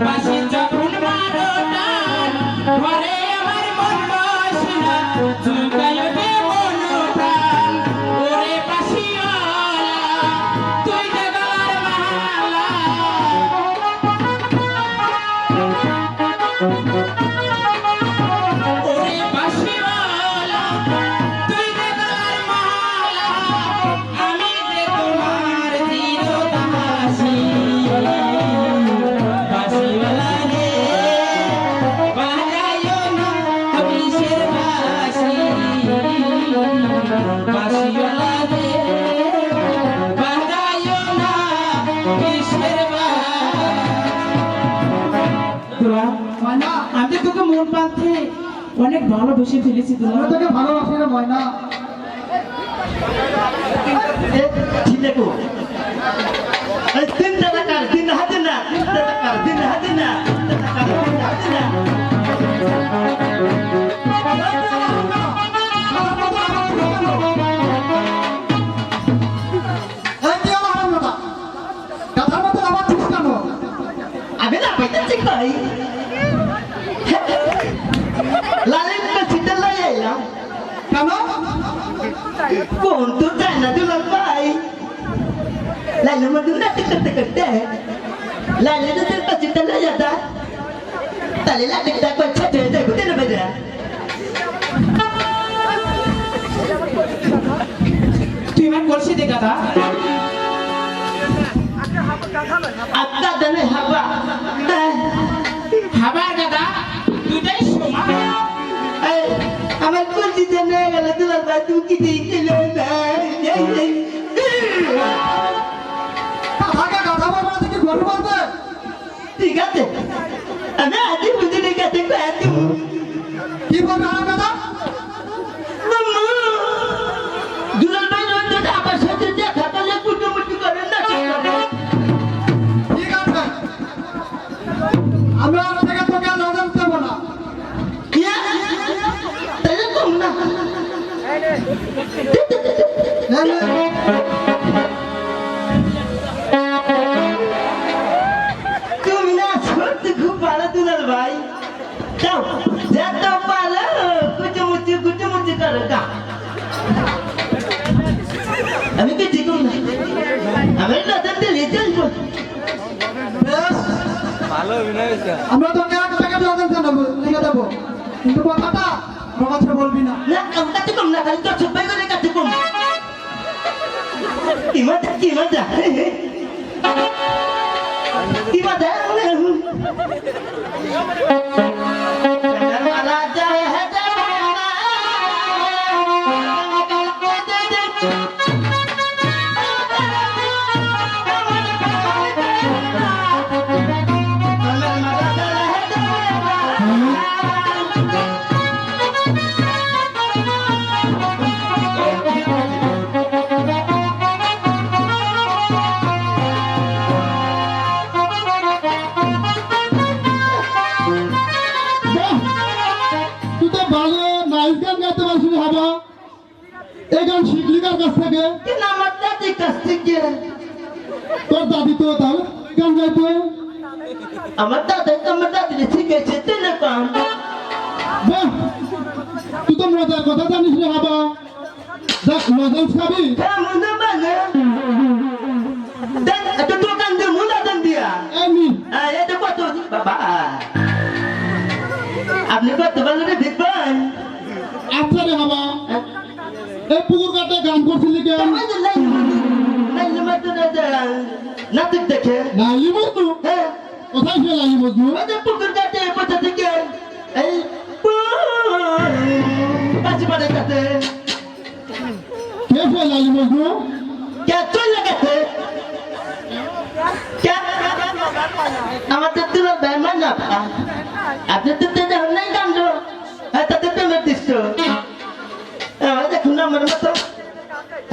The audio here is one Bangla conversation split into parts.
বাসি যখন মারো টান ঘরে আমার মন বসে না চুলকায় ওঠে মন প্রাণ ওরে বাসিওয়ালা তুই যে গলার মালা ওরে বাসিওয়ালা তুই যে গলার মালা আমি যে তোমার চিরদাসী বাসিওয়ালা রে বাজায়ো না কিসের বাঁশি বাসিওয়ালা রে বাজায়ো না কিসের তোরা ময়না আমি তোকে মন পাতে অনেক ভালোবেসে ফেলেছি তোরা আমি তোকে ভালোবাসি রে ময়না ঠিক আছে এই তিন টাকা দিন হাতে না তিন টাকা দিন হাতে না তিন টাকা দিন হাতে না এই কি আমার হারামজাদা গাধার মতো আবার তুই কেন আমি না পাইতেছি কই লালিন কা চিটা লই আইলাম কেন কোন তো জানা না দুলাল ভাই লাইন মধ্যে নাটক করতে করতে লাইন তো তোর কাছে চলে যাতা তাহলে নাটকটা কোন ছোট হয়ে যাবে কেন বেজা তুই আমার করছিস দে গাদা আত্মা দানে হাবা খাবার গাদা দুটাই সমান এই আমার কোন দিতে নিয়ে গেল দুলাল ভাই তুমি কি দিছিল না গাধাকে গাধা বলবে না কি গরু বলবে ঠিক আছে আমি আজ বুঝে দেখে দেখো এত কি বলবে হারামজাদা মাম্মা দুলাল ভাই রোজ আমার সাথে দেখা করলে কুটুমুটি করেন না ঠিক আছে আমি আর থেকে তোকে আর নজর দেবো না ইয়া তাহলে কম না নে, নে। তুমি না সত্যি খুব ভালো দুলাল ভাই যাও যত ভালো কুটুমুটি করো গা আমি কি ঠিক না আমি নতুন দিল্লি চলবো বেশ আমরা তোকে এক টাকা নজর দেবো লিখে দেবো কিন্তু কথাটা আমার কাছে বলবি না না আমি কাছে কম না খালি তো সবাই করে কাছে কম কি মজা রাজা তুই তো ভালো নাইস গান গাইতে পারছিস হাবা এই গান শিখলি কার কাছ থেকে কেন আমার দাদি কাছ থেকে তোর দাদি তো তাও গান গাইতো আমার দাদি শিখেছে তেলে কম বাহ তুই তো মজার কথা জানিস রে হাবা দেখ মজা খাবি কেমন মানে দেখ এত দোকান দিয়ে মুলা দান দিয়া আমি এটা কত বাবা আপনি কত ভালো রে দেখবেন আচ্ছা রে হাবা এই পুকুর কাটে গান করছিলি কেন নাটক দেখে লালি মজনু হ্যাঁ কোথায় সে লালি মজনু পুকুর কাটে কোথা থেকে এই কাছে পাড়ে কাছে কে সে লালি মজনু क्या चल लगाते क्या আমাদের তো বেমান না আপনি তো তেজ নাই কান্দ তাতে প্রেমের দৃশ্য আমার দেখুন আমার মতো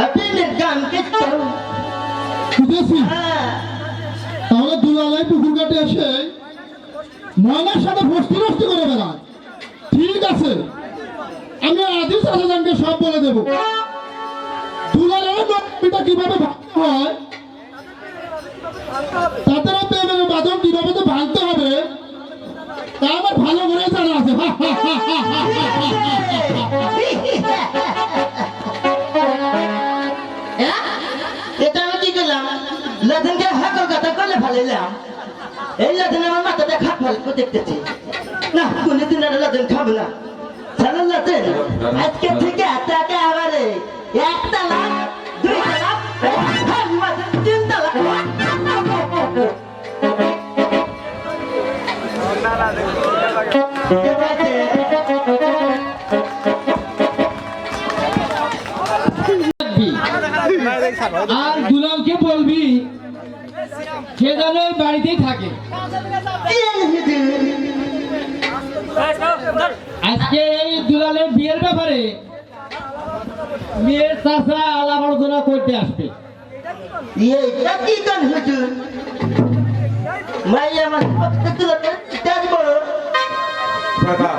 প্রেমের গান কেতো বুঝেছি হ্যাঁ তাহলে দুলালাই পুকুর কাটে এসে ময়নার সাথে ফষ্টি নষ্টি করে বেড়ায় ঠিক আছে আমি আদিস আসাদানকে সব বলে দেবো দুলালের নকশিটা কিভাবে ভাঙতে হয় তাদেরও প্রেমের বাঁধন কিভাবে তো ভাঙতে হবে এটা আমি কি করলাম লাদেনকে হাকল কথা করলে ভালাইলাম এই লাদেন আমার মাথাটা খাট ফাল করে দেখতেছি না কোনদিন আর লাদেন খাবো না জানেন লাদেন আজকে থেকে টাকা আবারে একটা লাখ দুইটা লাখ তিনটা লাখ আর দুলালকে বলবি সে যেন ওই বাড়িতেই থাকে। আজকে এই দুলালের বিয়ের ব্যাপারে বিয়ের চাষা আলাপ আলোচনা করতে আসবে। এটা কি গান হুজুর মাইয়া আমার তুলার কাজ বড়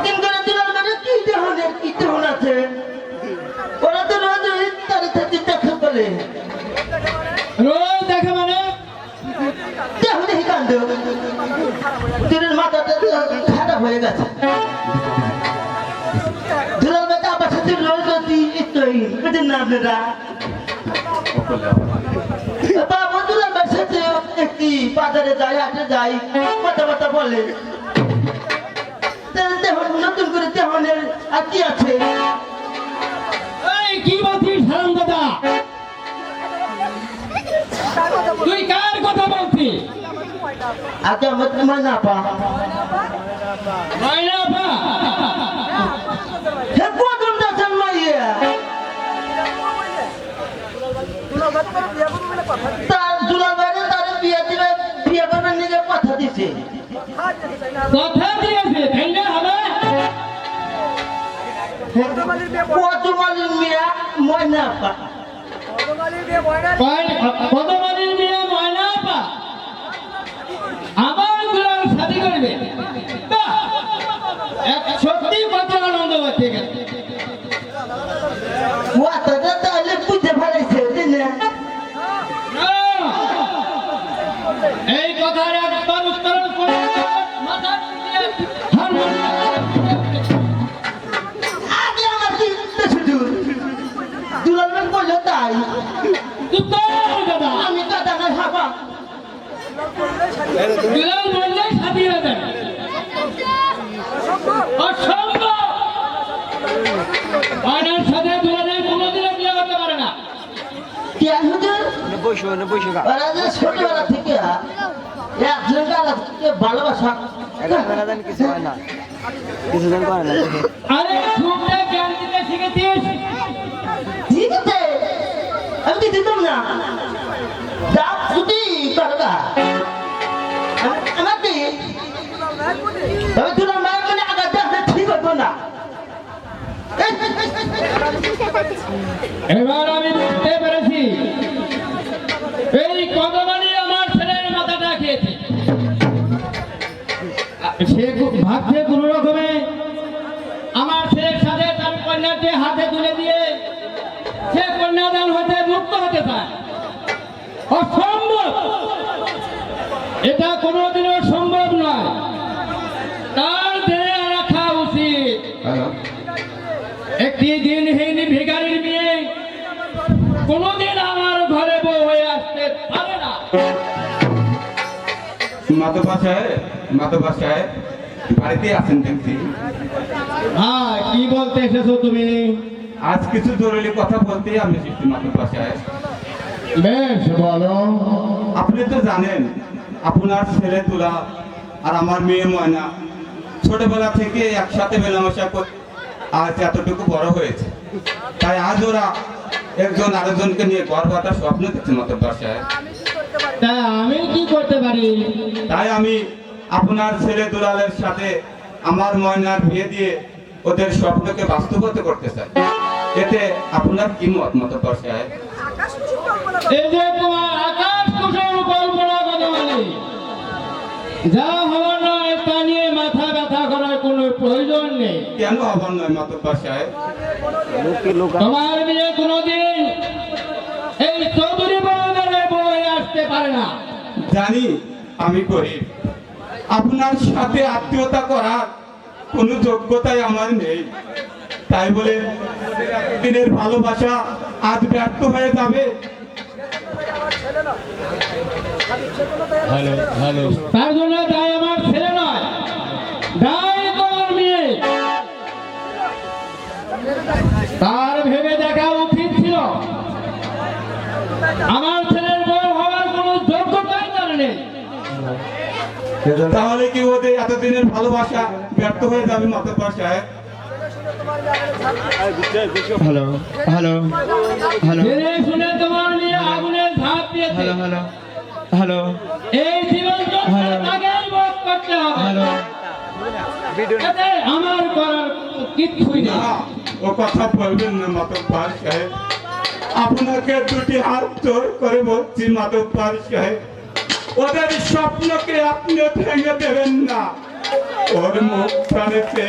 তিন করে তুলার মানে কি দেহন আছে ওরা তো রোজ তার সাথে দেখা করে রোজ দেখা মানে দেহ দেখি কান্দ তুলের মাথাটা খারাপ হয়ে গেছে দুলাল বেটা আমার সাথে রোজ বুঝেন না আপনারা বাবু দুলাল বেটার সাথে একটি বাজারে যাই হাটে যাই কথা বলে নতুন করে দেহনের আর কি আছে এই কি বলছিস হারামজাদা তুই কার কথা বলছিস আগে আমার তোমার না পা ময়না আপা হে কোন দাসন মাইয়া তার দুলাল বাইরে তার বিয়ে করবেন নিজে কথা দিছে কথা দিয়েছে তাই না হবে কতমালির মিয়া ময়না পা কতমানির মেয়ে ময়না আপা আমার দুলাল শাদি করবে বাহ! সত্যি কত আনন্দ হচ্ছে গেছে কথাটা তাহলে বুঝতে পারাইছে না এই কথার একবার উত্তরণ করে মাথা দিয়ে আগে আমার কি শুধু দুলাল বেন বললো তাই দাদা আমি কথা না খাবা দুলাল বললে শাদি হয়ে যাবে অসম্ভব ময়নার সাথে দুলালের কোনোদিনও বিয়ে হতে পারে না কেন হুজুর ওরা যে ছোটবেলা থেকে একজনকে আরেকজনকে ভালোবাসা আরে খুবটা জ্ঞান দিতে শিখেছিস ঠিক আছে আমি কি দিতাম না যা ছুটি করবা আমাকে তবে তোমার মায়ের মানে আঘাত আসলে ঠিক হতো না এবার আমি বুঝতে পেরেছি এই কদমানি আমার ছেলের মাথাটা খেয়েছে সে ভাবছে কোন রকমে আমার ছেলের সাথে তার কন্যাকে হাতে তুলে দিয়ে সে কন্যাদান হতে মুক্ত হতে চায় অসম্ভব এটা কোনোদিনও সম্ভব নয় তার দেহে রাখা উচিত একটি দিনহীন ভিখারির মেয়ে কোনোদিন আমার ঘরে বউ হয়ে আসতে পারে না মাতবা সাহেব বাড়িতে আছেন দেখছি হ্যাঁ কি বলতে এসেছো তুমি আজ কিছু জরুরি কথা বলতেই আমি এসেছি মাতবা সাহেব বেশ বলো আপনি তো জানেন আপনার ছেলে তুলা আর আমার মেয়ে ময়না ছোটবেলা থেকে একসাথে মেলামেশা করে আজ এতটুকু বড় হয়েছে তাই আজ ওরা একজন আরেকজনকে নিয়ে গর্ভটা স্বপ্ন দেখছে মাতবা সাহেব তা আমি কি করতে পারি তাই আমি আপনার ছেলে দুলালের সাথে আমার ময়নার বিয়ে দিয়ে ওদের স্বপ্নকে বাস্তবতা করতে চাই এতে আপনার কি মত মাতবা সাহেব এই যে তোমার আকাশ কুসুম কল্পনা কথা বলি যা হওয়ার নয় তা নিয়ে মাথা ব্যথা করার কোনো প্রয়োজন নেই কেন আবার নয় মাতবা সাহেব তোমার মেয়ে কোনোদিন এই চৌধুরী বউদের বই আসতে পারে না জানি আমি গরিব আপনার সাথে আত্মীয়তা করার কোনো যোগ্যতাই আমার নেই, তাই বলে দিনের ভালোবাসা আজ ব্যর্থ হয়ে যাবে? তার জন্য দায় আমার ছেলে নয়, দায় তোমার মেয়ে। তার ভেবে দেখা উচিত ছিল আমার ছেলের বউ হওয়ার কোনো যোগ্যতাই তার নেই। তাহলে কি ওদের এতদিনের ভালোবাসা ব্যর্থ হয়ে যাবে মাতব্বর সাহেব? হ্যালো হ্যালো হ্যালো জেনে শুনে তোমার মেয়ে আগুনে ঝাঁপ দিয়েছে। হ্যালো হ্যালো এই জীবন তাকেই ভোগ করতে হবে। হ্যালো এতে আমার করার কিচ্ছুই নেই। না, ও কথা বলবেন না মাতব্বর সাহেব। আপনাকে দুটি হাত জোর করে বলছি মাতব্বর সাহেব, ওদের স্বপ্নকে আপনি ভেঙে দেবেন না। ওর মুখ প্রাণেতে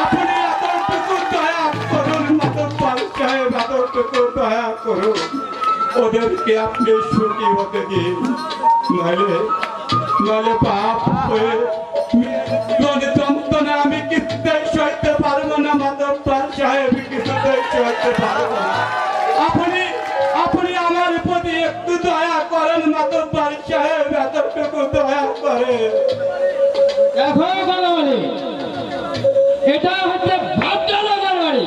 আপনি এতটুকু দয়া করুন মাতব্বর সাহেব, এতটুকু দয়া করুন। ওদেরকে আপনি সুখী হতে দিন, নইলে পাপ হয়ে জীবনে যন্ত্রণা আমি কিছুতেই সইতে পারবো না মাতব্বর সাহেব, কিছুতেই সইতে পারবো না। আপনি আমার প্রতি একটু দয়া করেন মাতব্বর সাহেব, এতটুকু দয়া করে। দেখো কথা বলি, এটা হচ্ছে ভদ্রলোকের বাড়ি।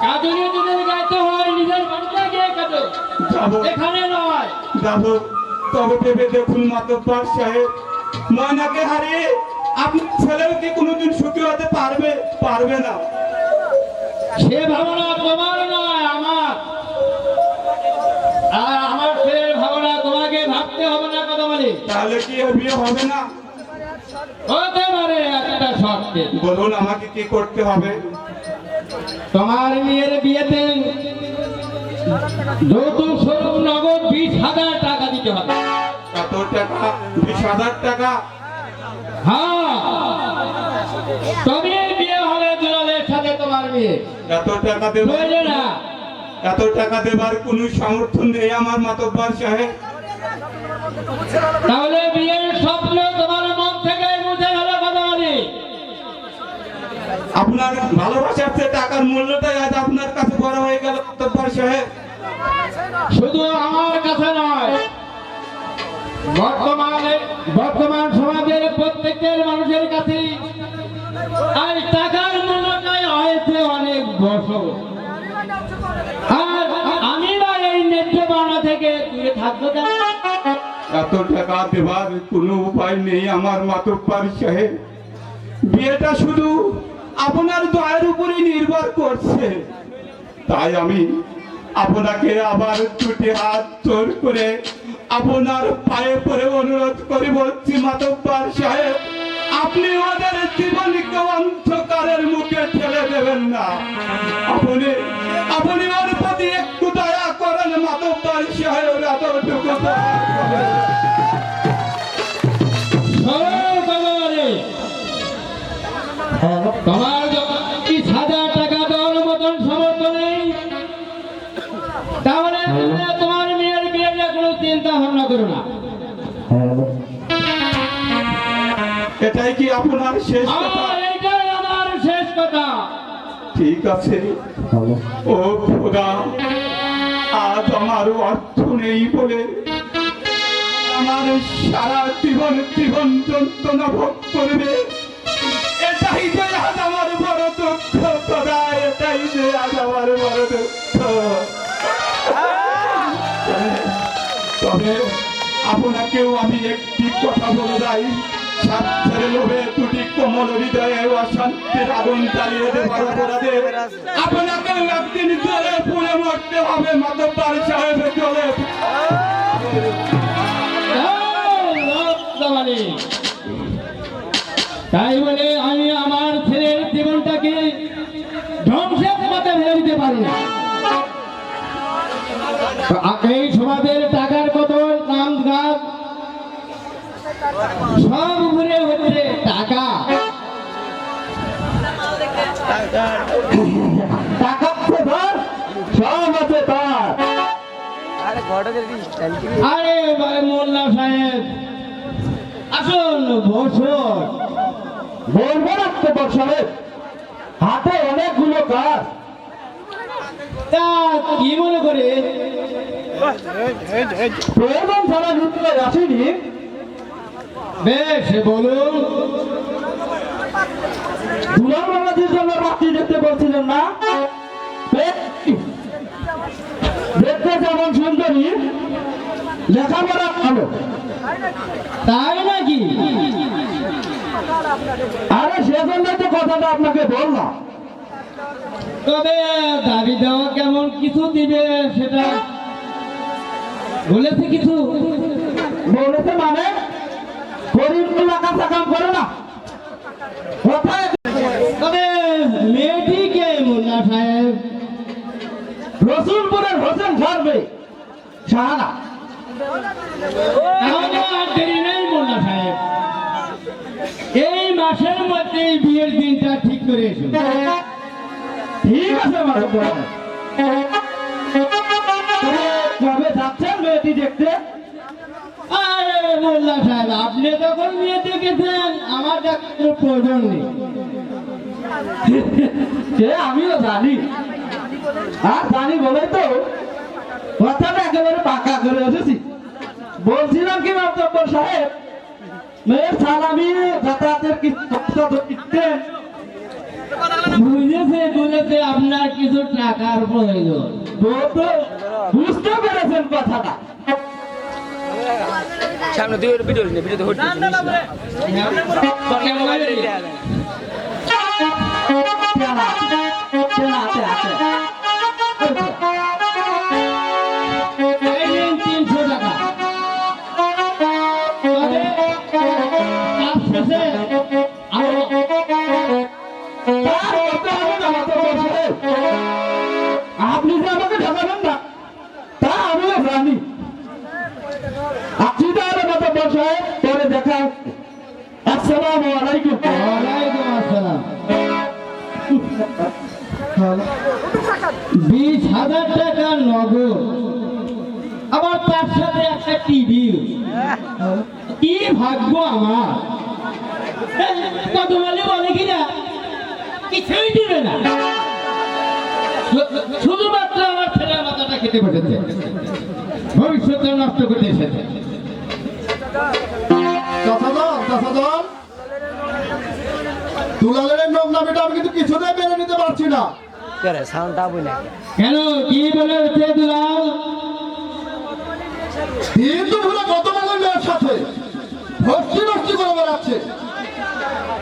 কাজনী যদি গাইতে হয় নিজের বাড়িতে গিয়ে কাজো, যাবো এখানে নয়। যাবো, তবে ভেবে দেখুন মাতব্বর সাহেব, ময়নাকে হারিয়ে আপনার ছেলেও কি কোনোদিন সুখী হতে পারবে না। সে ভাবনা তোমার নয়, আমার। আর আমার ছেলের ভাবনা তোমাকে ভাবতে হবে না। কথা বলি, তাহলে কি এর বিয়ে হবে না? হতে পারে একটা শর্তে। বলুন আমাকে কি করতে হবে? তোমার মেয়ের বিয়েতে যৌতুক স্বরূপ নগদ 20,000 টাকা দিতে হবে। এত টাকা? 20,000 টাকা? হ্যাঁ, তবে বিয়ে হবে দুলালের সাথে তোমার মেয়ে। এত টাকা দেব? বুঝলে না? এত টাকা দেবার কোনো সামর্থ্য নেই আমার মাতব্বর সাহেব। তাহলে বিয়ের স্বপ্ন তোমার মন থেকে মুছে গেল। কথা বলি, আপনার ভালোবাসার চেয়ে টাকার মূল্যটাই আজ আপনার কাছে বড় হয়ে গেল মাতব্বর সাহেব। শুধু আমার কাছে নয়, বর্তমান সমাজের প্রত্যেকের মানুষের কাছে আজ টাকার মূল্যটাই হয়েছে অনেক বছর। আর আমি বা এই ন্যায্য পাওনা থেকে দূরে থাকবো কেন? এত টাকা দেবার কোনো উপায় নেই আমার মাতব্বর সাহেব। বিয়েটা শুধু আপনার দয়ের উপরই নির্ভর করছে, তাই আমি আপনাকে আবার দুটি হাত জোর করে আপনার পায়ে পড়ে অনুরোধ করে বলছি মাতব্বর সাহেব, আপনি ওদের জীবনকে অন্ধকারের মুখে ঠেলে দেবেন না। আপনি ওর প্রতি একটু দয়া করেন মাতব্বর সাহেব, এতটুকু দয়া করেন। সরল কথা বলি, তোমার যখন 20,000 টাকা দেওয়ার মতন সামর্থ্য নেই, তাহলে তোমার মেয়ের বিয়ে নিয়ে কোনো চিন্তা ভাবনা করো না। এটাই কি আপনার শেষ কথা? এইটাই আমার শেষ কথা। ঠিক আছে। ও খোদা, আজ আমার অর্থ নেই বলে আমার সারা জীবন যন্ত্রণা ভোগ করবে। এটাই যে আজ আমার বড় দুঃখ খোদা, এটাই যে আজ আমার বড় দুঃখ। তবে আপনাকেও আমি একটি কথা বলে যাই, স্বার্থের লোভে দুটি কোমল হৃদয়ে অশান্তির আগুন জ্বালিয়ে দেবার অপরাধে আপনাকেও একদিন জলে পুড়ে মরতে হবে মাতব্বর সাহেব, জলে। তাই বলে আমি আমার ছেলের জীবনটাকে ধ্বংসের পথে ফেলে দিতে পারি না। এই সমাজের টাকার কত নাম গাছ সব ঘুরে হচ্ছে টাকা। টাকা সব আছে তার। আরে ভাই মোল্লা সাহেব, আসুন বসুন। বলবো না তো সাহেব, হাতে অনেকগুলো কাজ। তা কি মনে করে প্রয়োজন ছাড়া লুটতে আসেনি? বেশ বলুন। দুলাল বাবাজির জন্য রাত্রি দেখতে বলছিলেন না? দেখতে যেমন সুন্দরী, লেখাপড়া ভালো। তাই নাকি? আরে সেজন্য তো কথাটা আপনাকে বললাম। তবে দাবি দেওয়া কেমন কিছু দিবে সেটা বলেছে? কিছু বলেছে মানে গরিব কাঁচা কাম করে না। তবে মেয়েটিকে মোল্লা সাহেব রসুলপুরের হোসেন সারবে শাহানা। তাহলে আর দেরি নেই মোল্লা সাহেব, এই মাসের মধ্যেই বিয়ের দিনটা ঠিক করে এসো। ঠিক আছে কবে যাচ্ছেন মেয়েটি দেখতে? আরে মোল্লা সাহেব, আপনি তখন মেয়ে দেখেছেন, আমার দেখার প্রয়োজন নেই। সে আমিও জানি, আর জানি বলে তো কথাটা একেবারে পাকা করে এসেছি। বলছিলাম কি বক্তব্য সাহেব, মেয়ের সালামি যাতায়াতের কিছু দিতেন। বুঝেছে আপনার কিছু টাকার প্রয়োজন। বুঝতে পেরেছেন কথাটা? সামনে দুই ভিডিও ভিডিও হচ্ছে আপনি যে আমাকে ঠকাবেন না তা আমিও জানি। আপনি তাহলে মতো বসায় পরে দেখা। আসসালামু আলাইকুম। ওয়ালাইকুম আসসালাম। 20,000 টাকা নগদ, আবার তার সাথে একটা টিভি। কি ভাগ্য আমার! কত বলে কিনা কিছুই দিবে না, শুধুমাত্র আমার ছেলের মাথাটা খেতে বসেছে, ভবিষ্যতে নষ্ট করতে এসেছে। দুলালের নোংরামিটা আমি কিন্তু কিছুতেই মেনে নিতে পারছি না। কেন, কি বলে হচ্ছে দুলাল? দিন দুপুরে কত বলে মেয়ের সাথে ভর্তি নষ্টি করে বেড়াচ্ছে,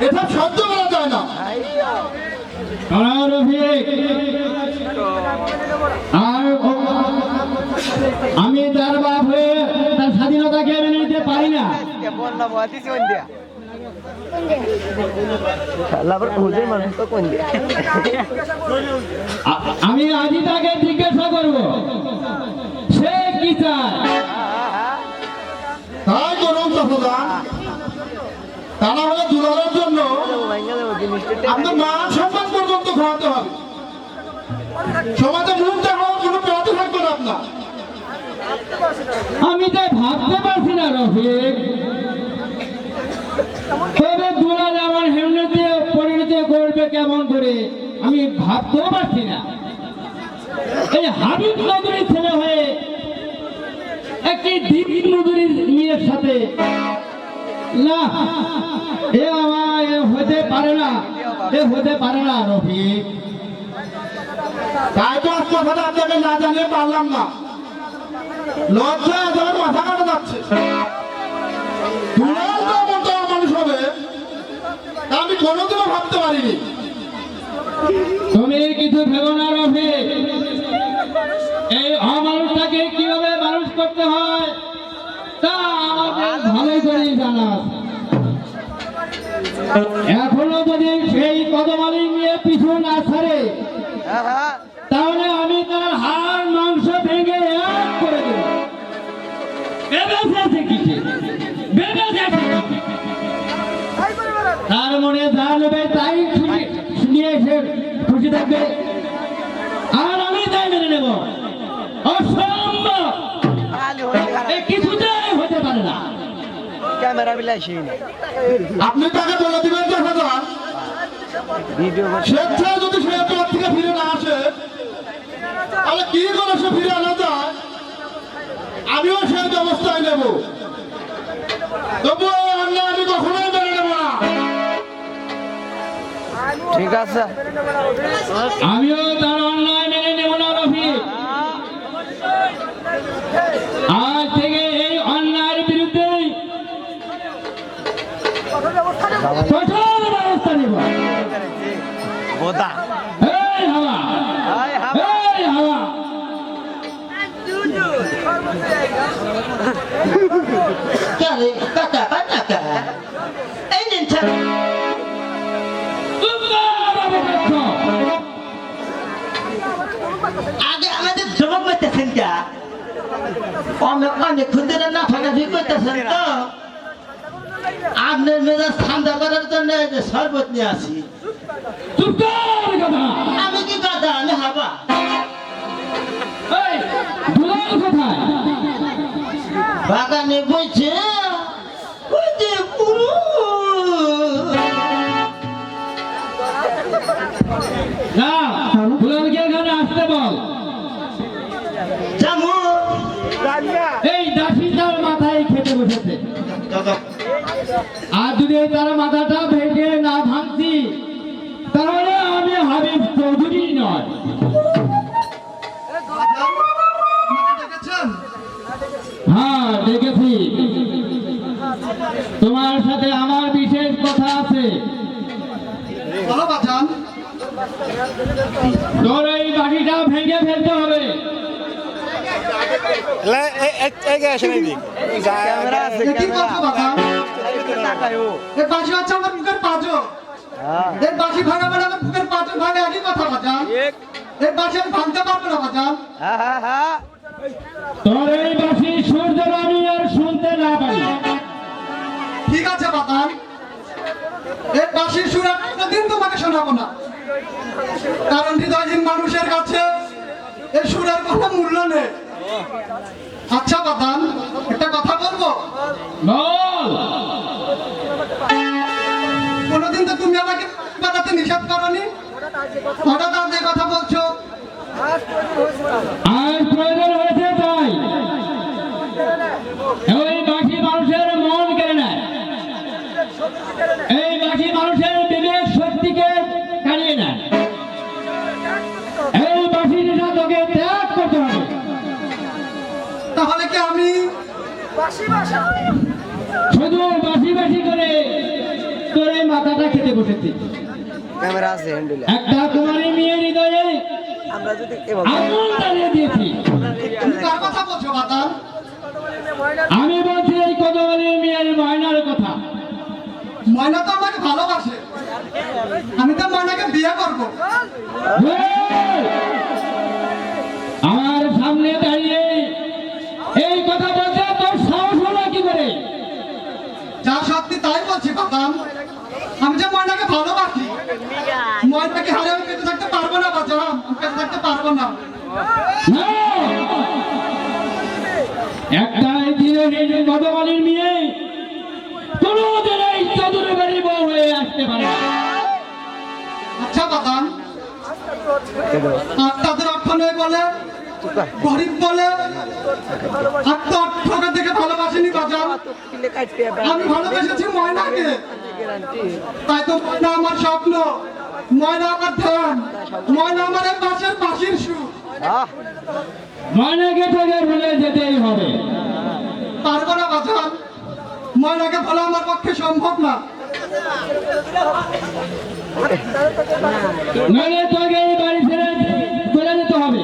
এটা সহ্য করা যায় না। আর আমি তার বাপ হয়ে তার স্বাধীনতাকে মেনে নিতে পারি না। আমি আজই তাকে জিজ্ঞাসা করব সে কি চায়। তাই করুন চাষাদান, তা না হলে দুলালের জন্য আপনার মান সম্মান পর্যন্ত খাওয়াতে হবে। সমাজে মুখ দেখানোর কোনো পেয়াতে থাকবে না আপনার। আমি তাই ভাবতে পারছি না রফিক, তবে দুলাল আমার হেমনেতে পরিণত করবে কেমন করে আমি ভাবতেও পারছি না। এই হাবিব নগরীর ছেলে হয়ে একটি দ্বীপ নগরীর মেয়ের সাথে না, এ আমার হতে পারে না, এ হতে পারে না রফিক। তাই তো আজ কথাটা আপনাকে না জানিয়ে পারলাম না, লজ্জায় আমার মাথা কাটা যাচ্ছে। দুলাল তো এমন তো মানুষ হবে তা আমি কোনোদিনও ভাবতে পারিনি। তুমি কিছু ভেবো না রফিক, এই অমানুষটাকে কিভাবে মানুষ করতে হয় তা আমাদের ভালোই করে জানা আছে। এখনো যদি সেই কদমালি নিয়ে পিছু না ছাড়ে তাহলে আমি তার হাড় মাংস ভেঙে এক করে দেব। তার মনে যা নেবে তাই নিয়ে এসে খুশি থাকবে, আর আমি তাই মেনে নেব। অসম্ভব, কিছুতেই হতে পারে না। ক্যামেরা বিলাইছি আপনি তাকে বলে দিবেন যে হাজার ভিডিও স্বেচ্ছায় যদি সে তোমার থেকে ফিরে না আসে তাহলে কি করে সে ফিরে আনা যায় আমিও সেই ব্যবস্থায় নেব তবুও আল্লাহ আমি কখনোই মেনে নেব না ঠিক আছে আমিও তার অন্যায় মেনে নেব না রফিক। আজ থেকে এই অন্যায়ের বিরুদ্ধে কঠোর ব্যবস্থা নেব। বোদা এই হাওয়া, হাই হাওয়া এই হাওয়া, Cari kata banyak ini cari উত্তর অবকাশ। আগে আমাদের জবাব করতেছেন কা অনেক খুঁজে না ফাঁকাফি করতেছেন তো আপনার মেজাজ ঠান্ডা করার জন্য এই যে শরবত নিয়ে আসি চুপ কর কথা। আমি কি কথা আমি হাবা এই দুলাল কোথায়? বাগানে বইছে ওই যে পুরো না, দুলালকে এখানে আসতে বল। জামু এই দাসী তার মাথায় খেতে বসেছে, আর যদি তার মাথাটা ভেঙে না ভাঙছি তাহলে আমি হাবিব চৌধুরী নয়। হ্যাঁ দেখেছি, তোমার সাথে আমার বিশেষ কথা আছে। বলো বাজান তোর এই বাড়িটা ভেঙে ফেলতে হবে। ক্যামেরা আছে কি কথা বাজান তাকায়ও এ বাঁশি হচ্ছে আমার বুকের পাঁচো এ বাঁশি ভাঙা মানে আমার বুকের পাঁচো ভাঙে একই কথা বাজান এ বাঁশি আমি ভাঙতে পারবো না বাজান হ্যাঁ হ্যাঁ হ্যাঁ তোর এই বাঁশি সূর্য আমি আর শুনতে না পারি। ঠিক আছে বাজান এ বাঁশির সুর আর কোনোদিন তোমাকে শোনাবো না, কারণ হৃদয়হীন মানুষের কাছে এ সুরের কোনো মূল্য নেই। আচ্ছা বাজান একটা কথা বলবো, বল। কোনোদিন তো তুমি আমাকে বাজাতে নিষেধ করনি, হঠাৎ আজ এই কথা বলছো। আর প্রয়োজন হয়েছে তাই ওই বাকি মানুষের মন কেড়ে নেয়, এই বাকি মানুষের বিবেক শক্তিকে কাড়িয়ে নেয়। এই বাকি নেশা তোকে ত্যাগ করতে হবে। তাহলে কি আমি শুধু বাসি বাসি করে তোর এই মাথাটা খেতে বসেছি। ক্যামেরা আছে হ্যান্ডেলে একটা কুমারী মেয়ের হৃদয়ে আমরা যদি এভাবে আগুন জ্বালিয়ে দিয়েছি। তুমি কার কথা বলছো বাজান? আমি বলছি এই কদমী মেয়ের ময়নার কথা। ময়না তো আমাকে ভালোবাসে, আমি তো ময়নাকে বিয়ে করবো। আমার সামনে দাঁড়িয়ে এই কথা বলছে তোর সাহস হলো কি করে? যা সত্যি তাই বলছি বাজান, আমি যে ময়নাকে ভালোবাসি, ময়নাকে হারে আমি পেতে থাকতে পারবো না বাজান, আমি পেতে থাকতে পারবো না। না! একটাই দিনের কদমালির মেয়ে কোনোদিন এই চতুরে বাড়ি বউ হয়ে আসতে পারে না। আচ্ছা বাজান, আর তাদের অর্থ নেই বলে, গরিব বলে, আর তো অর্থটা দেখে ভালোবাসিনি বাজান, আমি ভালোবেসেছি ময়নাকে। তাই তো ময়না আমার স্বপ্ন, ময়না আমার ধ্যান, ময়না আমার এই পাশের পাখির সুর। ময়নাকে তোকে ভুলে যেতেই হবে। পারবো না বাজান, ময়নাকে বলা আমার পক্ষে সম্ভব না। নইলে তোকে এই বাড়ি ছেড়ে চলে যেতে হবে।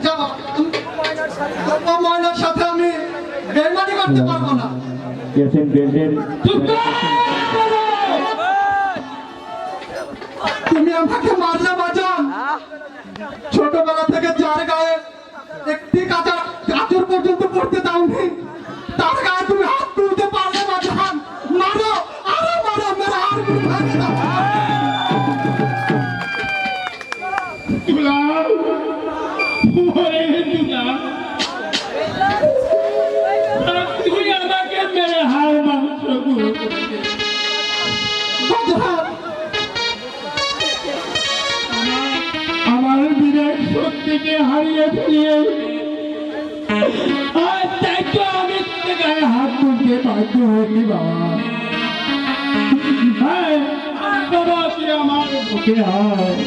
যাবো, ও ময়নার সাথে আমি বেইমানি করতে পারবো না। চুপ কর! তুমি আমাকে মারলে বাজান, ছোটবেলা থেকে যার গায়ে একটি কাচর পর্যন্ত পড়তে দাওনি, তার গায়ে তুমি হাত তুলতে পারলে বাজান, মারো আরো মারো, মেরে হাড় মুড়ি ভেঙে দাও। দুলাল, ওরে দুলাল, তুই তুলতে বাধ্য হয়েছি বাবা। হ্যাঁ, বাবা তুই আমার বুকে আয়।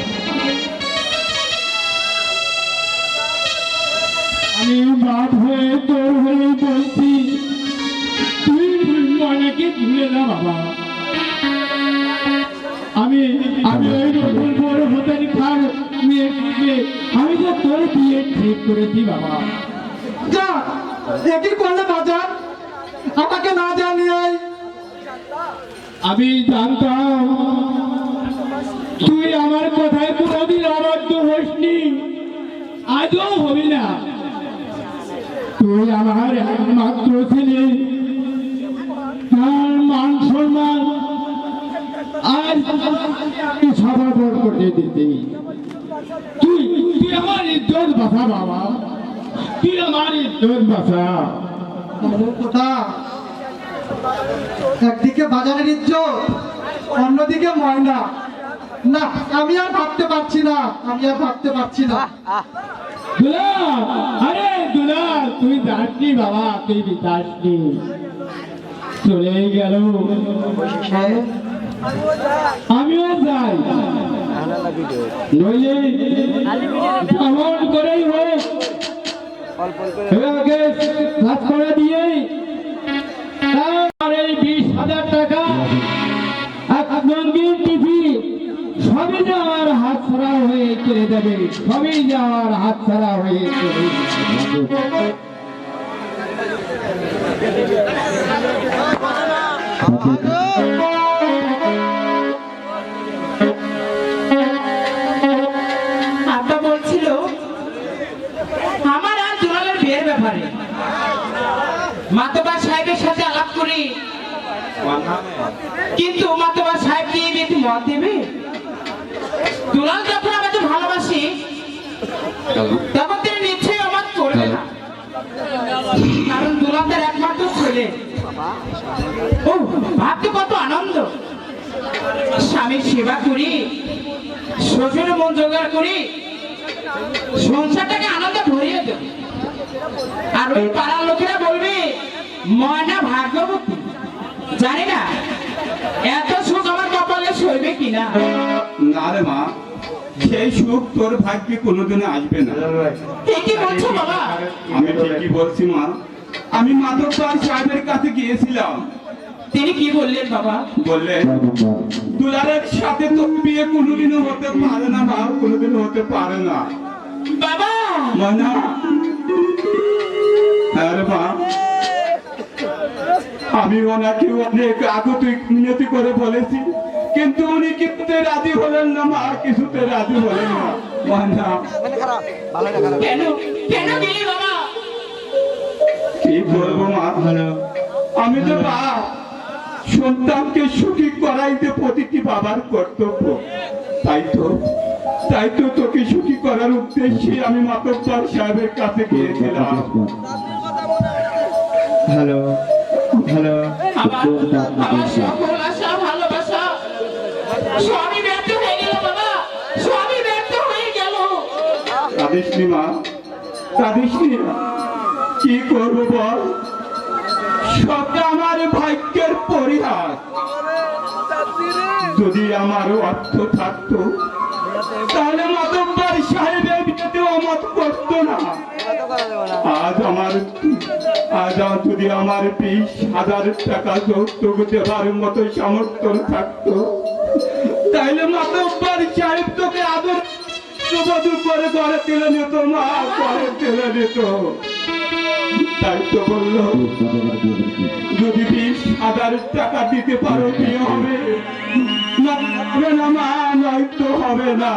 আমি বাপ হয়ে তোর হয়ে বলছি, তুই ময়নাকে ভুলে না বাবা। আমি ওই রঘুপুর হোটেল খান মেয়েকে আমি তো তোর বিয়ে ঠিক করেছি বাবা। যা একই করলে বাজার আমাকে না জানিয়ে আমি জানতাম তুই আমার কথায় কোনোদিন অবাধ্য হসনি, আজও হবি না। তুই আমার একমাত্র ছেলে, তার মান সম্মান আর সবার করতে দিতে তুই তুই আমার ইজ্জত বাঁচা বাবা, তুই আমার ইজ্জত বাঁচা। কথা একদিকে বাজারের ইজ্জত অন্যদিকে ময়না। না আমি আর ভাবতে পারছি না, আমি আর ভাবতে পারছি না। দুলাল, আরে দুলাল তুই যাসনি বাবা, তুই যাসনি, চলে গেল। আমিও যাই, নইলে কেমন করেই হোক এবারে কাজ করে দিয়ে তার এই 20,000 টাকা এক রঙিন টিভি সবই যে আমার হাত ছাড়া হয়ে চলে যাবে, সবই যে আমার হাত ছাড়া হয়ে চলে যাবে। আব্বা বলছিল আমার আর দুলালের বিয়ের ব্যাপারে মাতবার সাহেবের সাথে আলাপ করি, কিন্তু মাতবার সাহেব কি এই বিয়েতে মত দেবে? দুলাল যখন আমাকে ভালোবাসি তখন তিনি নিশ্চয়ই অমত করবে না, কারণ দুলাল তার একমাত্র ছেলে। ও ভাবতে কত আনন্দ, স্বামীর সেবা করি, শ্বশুরের মন জোগাড় করি, সংসারটাকে আনন্দে ভরিয়ে দেব। আর ওই পাড়ার লোকেরা বলবে ময়না ভাগ্যবতী। জানি না এত সুখ আমার কপালে সইবে কিনা। না রে মা, সেই সুখ তোর ভাগ্যে কোনোদিনে আসবে না। কি বলছো বাবা? আমি ঠিকই বলছি মা। আমি মাধবপাল সাহেবের কাছে গিয়েছিলাম, তিনি কি বললেন বাবা? বললে দুলালের সাথে তো বিয়ে কোনোদিনও হতে পারে না মা, কোনোদিনও হতে পারে না। বাবা মানা হ্যাঁ রে মা, আমি ওনাকে অনেক আগত মিনতি করে বলেছি, কিন্তু উনি কিছুতে রাজি হলেন না মা, কিছুতে রাজি হলেন না। মানা কেন কেন গেলি বাবা? কি বলবো মা, আমি তো বাপ, সন্তানকে সুখী করাইতে প্রতিটি বাবার কর্তব্য। তাই তো তোকে সুখী করার উদ্দেশ্যে আমি মাতব্বর সাহেবের কাছে গিয়েছিলাম। হ্যালো হ্যালো আমার সকল আশা ভালোবাসা সবই ব্যর্থ হয়ে গেল বাবা, সবই ব্যর্থ হয়ে গেল। কাঁদিসনি মা, কাঁদিসনি। কি করবো বল, সবটা আমার ভাগ্যের পরিহাস। যদি আমার অর্থ থাকতো তাহলে মাতব্বর সাহেবের বিয়েতে অমত করতো না। আজ যদি আমার 20,000 টাকা যৌতুক দেবার মতো সামর্থ্য থাকতো, তাইলে মাতব্বর সাহেব তোকে আদর বধূ করে ঘরে তুলে নিত মা, ঘরে তুলে নিত। তাই তো বললো যদি 20,000 টাকা দিতে পারো বিয়ে হবে, না মা, নয়তো হবে না।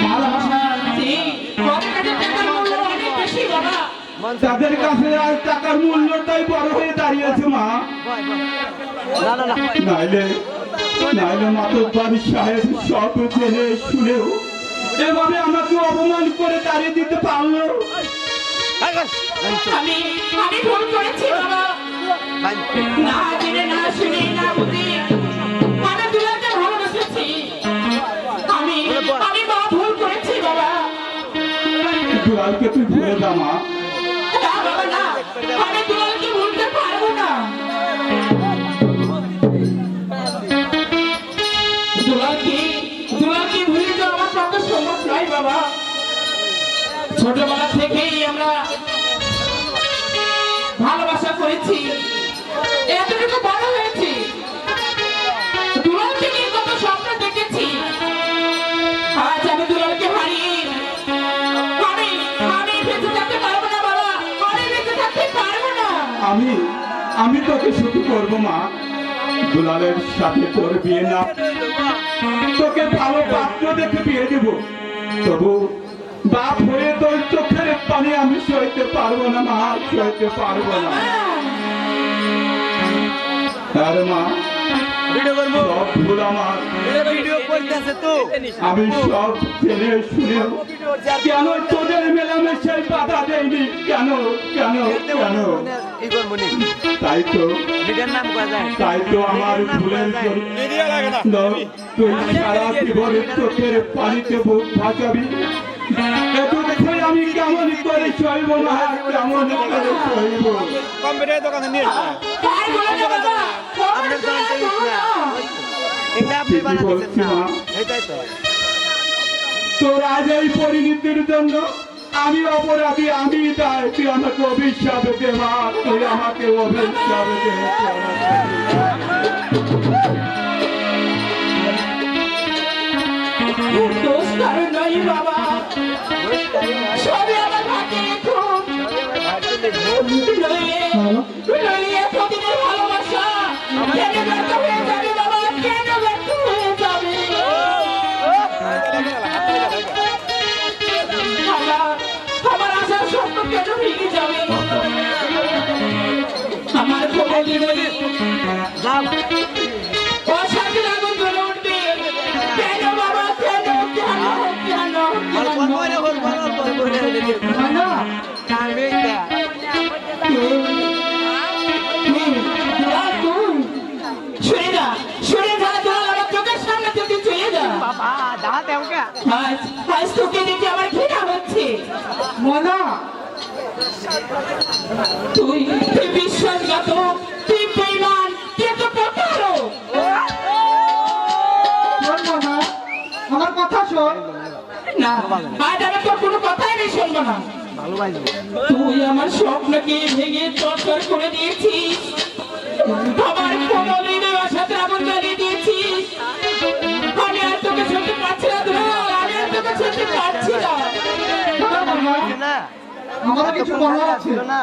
ভালোবাসা টাকার মূল্য অনেক বেশি বাবা। তাদের কাছে আজ টাকার মূল্যটাই বড় হয়ে দাঁড়িয়েছে মা। নাইলে মাতব্বর সাহেব সব জেনে শুনেও এভাবে আমাকে অপমান করে দাঁড়িয়ে দিতে পারলো। আমি ভুল করেছি বাবা, না জেনে না শুনে না বুঝে আমি দুলালকে ভালোবেসেছি। আমি মা ভুল করেছি বাবা। দুলালকে তুই ভুলে যা মা। না বাবা না, ছোটবেলা থেকেই আমরা ভালোবাসা করেছি, এতটুকু বড় হয়েছি, দুলালকে নিয়ে কত স্বপ্ন দেখেছি। আজ আমি দুলালকে হারিয়ে আমি বেঁচে থাকতে পারবো না বাবা, আমি বেঁচে থাকতে পারবো না। আমি তোকে শুধু করবো মা, দুলালের সাথে তোর বিয়ে না, তোকে ভালো পাত্র দেখে বিয়ে দেব, তবু বাপ হয়ে তোর চোখের পানি আমি সইতে পারবো না মা, সইতে পারবো না। আরে মা, ভিডিও করবো সব ভুল আমার, ভিডিও করতেছে তো আমি সব জেনে শুনে কেন তোদের মেলামেশায় বাধা দেয়নি, কেন কেন কেন? কি করবো নি তাই তো ভিডিওর নাম করা যায় তাই তো আমার ভুলের জন্য তুই সারা জীবনের চোখের পানিতে বুক ভাসাবি। এত দেখে আমি কেমন করে সইব না, কেমন করে সইব? তাই বলে না বাবা, আপনার দোকানটা ইস না এটা আপনি ঠিকই বানাচ্ছেন বলছি না মা। এটাই তো তোর আজ এই পরিণতির জন্য আমি অপরাধী, আমি দায়। তুই আমাকে অভিশাপ দে মা, তুই আমাকে অভিশাপ দে, তুই আমাকে দোষ কারণ নয় বাবা, সবই আমার ভাগ্যে খুব নইলে এতদিনের ভালোবাসা কেন ব্যর্থ হয়ে যাবে বাবা, কেন ব্যর্থ হয়ে যাবে? আমার আশার স্বপ্ন কেন ভেঙে যাবে? আমার কোনদিনই অশান্তির আগুন জ্বলে উঠবে। কেন বাবা, কেন কেন কেন অল্প করে অল্প করে কেন? কামে এটা বাবা দাঁড়াতে হবে বিশ্বাসঘাতক, তুই বেঈমান, তুই তো প্রতারক। আমার কথা শোন। না, আজ আমি তোর কোনো কথাই আমি শুনবো না। ভালোবাসবো তুই আমার স্বপ্নকে ভেঙে চরচর করে দিয়েছিস, আমার কোমলের আশাতে আগুন জ্বালিয়ে দিয়েছিস। আমি আর তোকে শুনতে পাচ্ছি না দুলাল, আমি আর তোকে শুনতে পাচ্ছি না। না আমার কিছু বলার আছে। ছিল না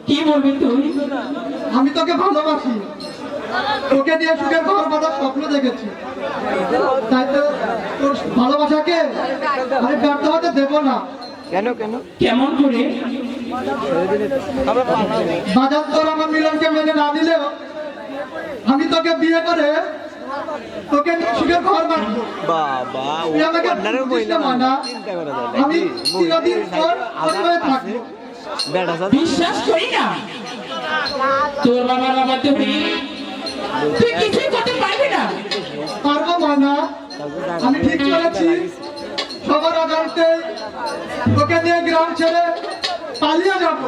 কি বলবি তুই? আমি তোকে ভালোবাসি, তোকে নিয়ে সুখের ঘর বাঁধার স্বপ্ন দেখেছি, তাই তো তোর ভালোবাসাকে আমি ব্যর্থ হতে দেবো না। কেন কেন কেমন করে? বাজার তোর আমার মিলনকে মেনে না নিলেও আমি তোকে বিয়ে করে তোকে নিয়ে সুখের ঘর বাঁধবো। বাবা ও তুই আমাকে কন্যার বুঝিস মহিলা না, মানা। চিন্তা করে দাও আমি চিরদিন তোর হয়ে থাকবো। বেটা সাথে বিশ্বাস করি না তোর বাবার বাবা তুই তুই কিছুই করতে পারবি না। পারবো মানা, আমি ঠিক করেছি। সবার আদালতে তোকে নিয়ে গ্রাম ছেড়ে পালিয়ে যাবো।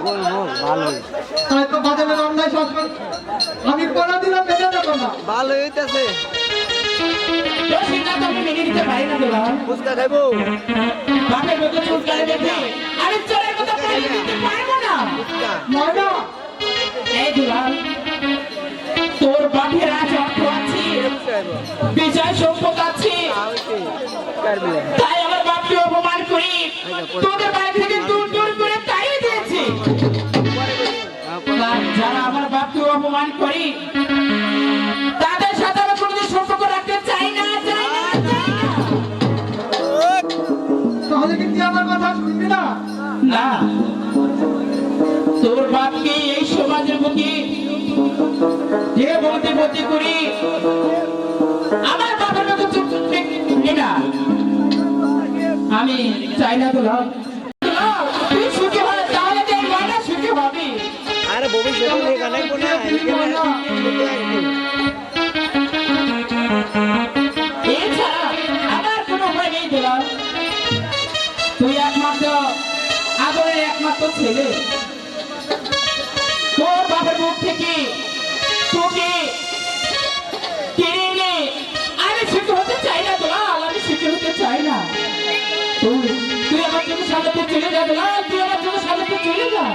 ভালো তাই তো বাজারের অন্যায় শাসন আমি কোনোদিনও মেনে নেবো না। ভালো হইতাছে তোর সিদ্ধান্ত আমি মেনে নিতে পারি না দুলাল। ফুচকা খাইবো বাপের মতো চুল করে দেখে আমি চোরের কথা পালিয়ে দিতে পারবো না। ময়না, এই দুলাল, তোর বাপের আজ অর্থ আছে, বিজয় সম্পদ আছে, তাই আমার বাপকে অপমান করি তোদের বাড়ি থেকে দূর দূর করে তাড়িয়ে দিয়েছি। আর যারা আমার বাপকে অপমান করি তাদের সাথে আমি কোনোদিন সম্পর্ক রাখতে চাই না, চাই না, চাই না। তাহলে কি তুই আমার কথা শুনবি না? না, তোর বাপকে এই সমাজের বুকে যে বলতে বলতে করি আমার বাবার মতো চুপ না, আমি চাই না। দুলাল, তুই সুখী হয় তাহলে যে ময়না সুখী হবে। আরে ভবিষ্যতে এখানে কোনা এছাড়া আমার কোনো উপায় নেই দুলাল। তুই একমাত্র আদরের একমাত্র ছেলে, তোর বাবার মুখ থেকে তোকে কেড়ে এনে আমি সুখী হতে চাই না দুলাল, আমি সুখী হতে চাই না। তুই আমার জন্য সামনে চলে যা দুলাল, তুই আমার চোখের সামনে চলে যা,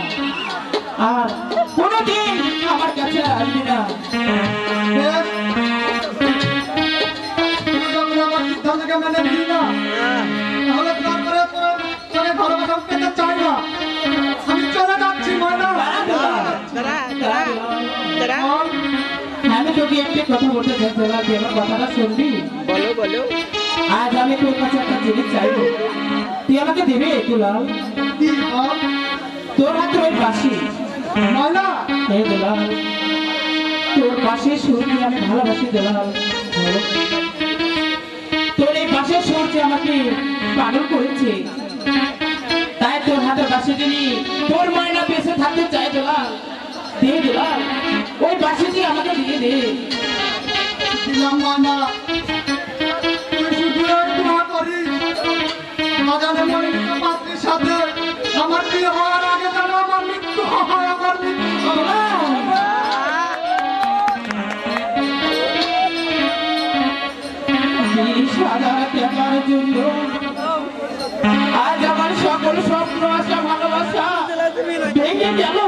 আর কোনোদিন আমার কাছে আসবি না। তুই যখন আমার সিদ্ধান্তকে মেনে নিবি না, তাহলে তারপরে তোকে ভালোবাসা পেতে চাই না। আমি চলে যাচ্ছি ময়না। দাঁড়া আমি তোকে একটা কথা বলতে চাই দুলাল, তুই আমার কথাটা শুনবি? বলো বলো আজ আমি তোর কাছে একটা জিনিস চাইবো, তুই আমাকে দেবে দুলাল? কি বল? তোর হাতে ওই বাঁশি, ময়না, এই দুলাল, তোর বাঁশির সুরকে আমি ভালোবাসি দুলাল। বলো, তোর এই বাঁশির সুর যে আমাকে পাগল করেছে, তাই তোর হাতে বাঁশিটি নিয়ে তোর ময়না বেঁচে থাকতে চাই দুলাল। দে দুলাল, ওই বাঁশিটি আমাকে দিয়ে দে। দিলাম ময়না। তুই শুধু একটু না করিস, বাজারে মরিত পাত্রীর সাথে আমার বিয়ে হওয়ার আগে যেন আমার মৃত্যু হয়, আমার মৃত্যু হয়। সাদা টাকার জন্য আজ আমার সকল স্বপ্ন আশা ভালোবাসা ভেঙে গেল,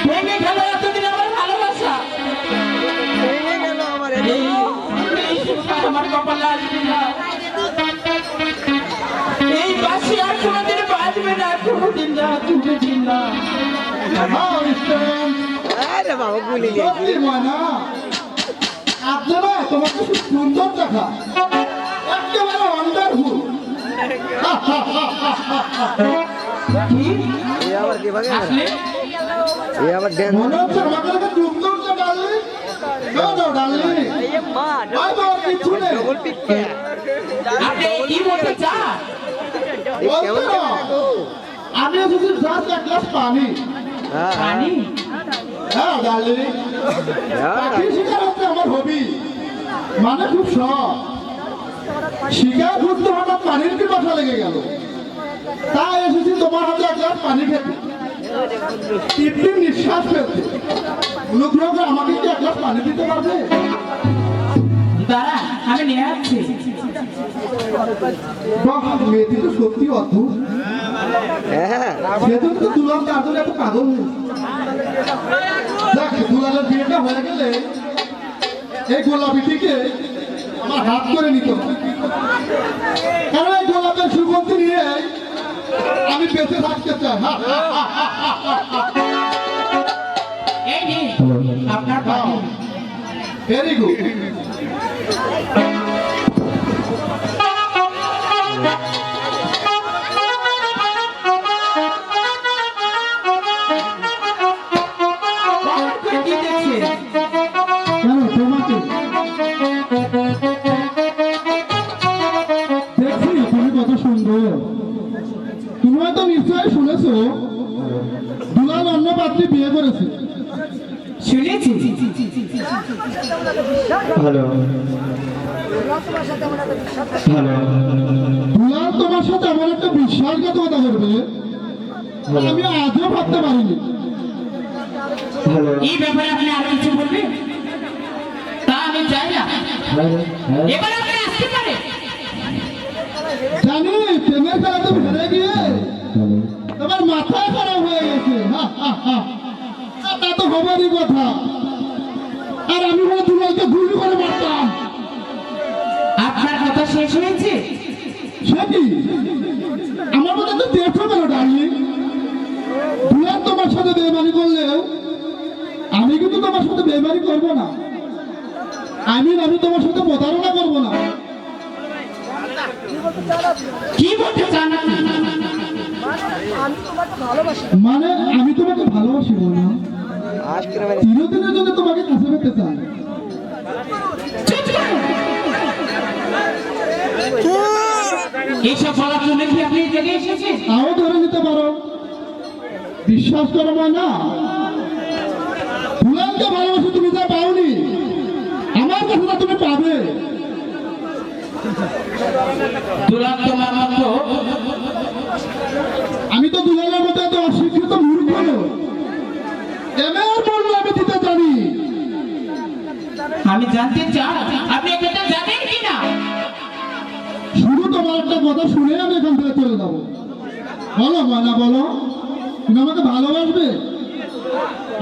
ভেঙে গেল এতদিন আমার ভালোবাসা। ভেঙে গেল আমার এই সুখ আর আমার কপালে আসবে না, এই বাসি আর কোনোদিন বাজবে না, কোনোদিন না, কোনোদিন না। আরে বাবা গুলি সত্যি ময়না, আপনারা তোমাকে খুব সুন্দর দেখা, একেবারে ওয়ান্ডারফুল। কি এ আবার কি ভাগে আসলে এ আবার ড্যান্স মনে হচ্ছে আমাকে দেখে চুপ করছে ডার্লিং। ডার্লিং, এই মা ভাই বাবা কিছু নেই। ডবল পিকে আপনি কি বলতে চান? কেমন বলতে না, আমি এসেছি জাস্ট এক গ্লাস পানি। পানি? হ্যাঁ ডার্লিং, পাখি শিকার হচ্ছে আমার হবি, মানে খুব শখ। শিকার করতে হঠাৎ পানির পিপাসা লেগে গেল, তাই এসেছি তোমার হাতে এক গ্লাস পানি খেতে, কৃত্রিম নিঃশ্বাস ফেলতে। অনুগ্রহ করে আমাকে কি এক গ্লাস পানি দিতে পারবে? দাঁড়া, আমি নিয়ে আসছি। বাহ, মেয়েটি তো সত্যি অদ্ভুত। হ্যাঁ সেদিন তো দুলাল তার জন্য এত পাগল হয়েছে। দেখ, দুলালের বিয়েটা হয়ে গেলে এই গোলাপিটিকে আমার হাত করে নিতে হবে, কারণ এই গোলাপের সুগন্ধি নিয়ে আমি বেঁচে থাকতে চাই। এই নিন, আপনার পানি। Very good. কি দেখছেন? কেন তোমাকে দেখছি তুমি কত সুন্দর। তুমি হয়তো নিশ্চয়ই শুনেছো দুলাল অন্য পাত্রী বিয়ে করেছে। শুনেছি। হ্যালো হ্যালো দুলাল তোমার সাথে এমন একটা বিশ্বাসঘাতকতা করবে আমি আজও ভাবতে পারিনি। হ্যালো এই ব্যাপারে আপনি আর কিছু বলবেন? তা আমি চাই না। এবার আপনি আসতে পারেন। জানি প্রেমের খেলাতে হেরে গিয়ে তোমার মাথায় খারাপ হয়ে গেছে। তা তো হবারই কথা। আর আমি হলে দুলালকে গুলি করে মারতাম। আপনার কথা শেষ হয়েছে? সে কি, আমার মনে তো দেখো কেন ডার্লিং? দুলাল তোমার সাথে বেমানি করলেও আমি কিন্তু তোমার সাথে বেমানি করবো না। আমি তোমার সাথে প্রতারণা করবো না। কি বলতে চান আপনি? মানে আমি তোমাকে ভালোবাসি না, আজকে চিরদিনের জন্য তোমাকে কাছে পেতে চাই। চুপ করুন। এইসব বলার জন্য কি আপনি জেগে এসেছেন? তাও ধরে নিতে পারো। বিশ্বাস করো না, দুলালকে ভালোবাসি তুমি যা পাওনি আমার কাছে তা তুমি পাবে। দুলাল তোমার মতো আমি তো দুলালের মতো এত অশিক্ষিত মূর্খ নই। এমএর মূল্য আমি দিতে জানি। আমি জানতে চাই আপনি এটা জানেন কিনা? শুধু তোমার একটা কথা শুনে আমি এখান থেকে চলে যাবো। বলো ময়না বলো, তুমি আমাকে ভালোবাসবে?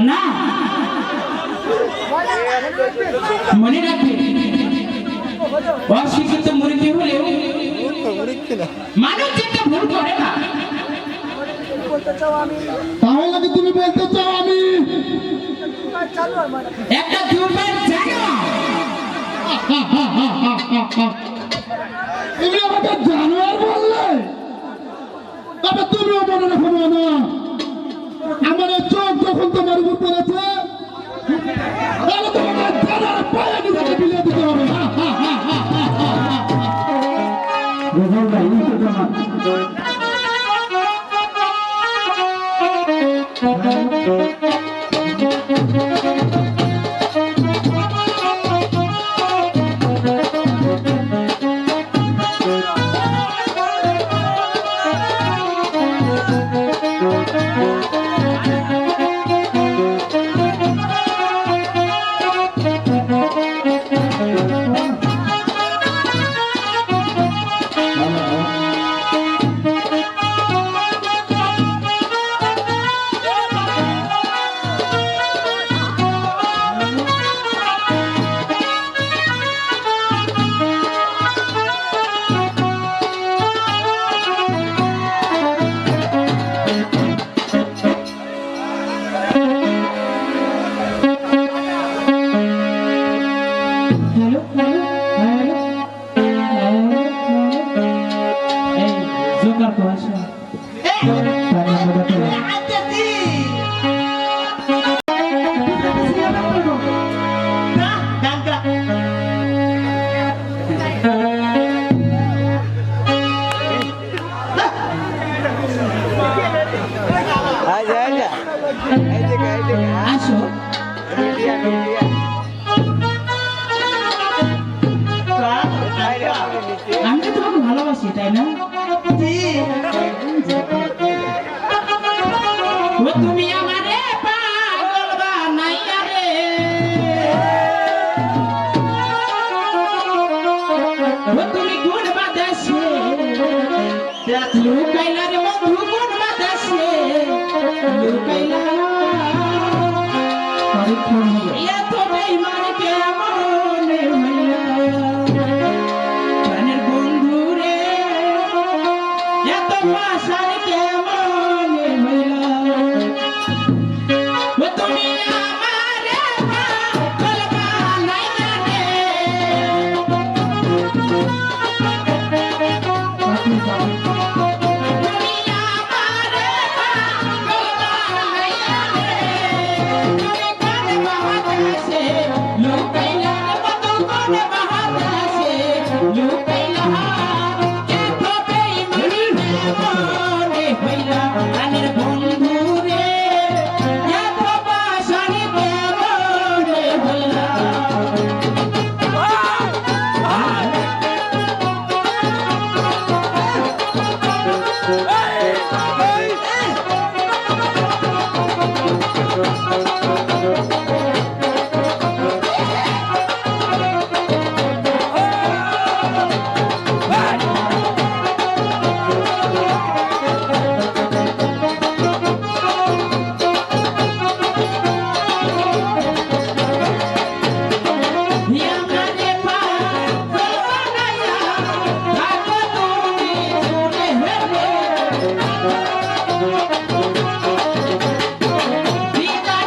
না, মনে রাখবে অশিক্ষিত মুরগি হলেও মানুষ যেটা ভুল করে না। তাহলে কি তুমি বলতে চাও আমি একটা দুর্বল জানো? তুমি আমাকে জানোয়ার বললে? তবে তুমিও মনে রাখো না, আমার এই চোখ যখন তোমার উপর পড়েছে তাহলে তোমাকে জানার পায়ে নিজেকে বিলিয়ে দিতে হবে। হ্যালো হ্যালো, এই জোকার তো আসো। আচ্ছা দি না গানটা আচ্ছা আচ্ছা এই যে আসো। আমি তো তোমাকে ভালোবাসি, তাই না? ও তুমি আমারে পাগল বানাইয়া রে, ও তুমি গুণ বাদাসে লুকাইলা রে বন্ধু, গুণ বাদাসে লুকাইলা। এত বেঈমান কেমন হইলা প্রাণের বন্ধু রে, এত পাষাণ কেমন হইলা। ও তুমি আমারে পাগল বানাইয়া রে, তুমি আমারে পাগল বানাইয়া রে, তুমি কোন বাহাদুরসে লুকাইলা রে বন্ধু, কোন বাহাদুরসে লুকাইলা। এত বেঈমানি কেমনে হইলা প্রাণের বন্ধু রে, এত পাষাণ কেমনে হইলা। আমারে পাগল বানাইয়া থাকো তুমি দূরে হেলে, বিনা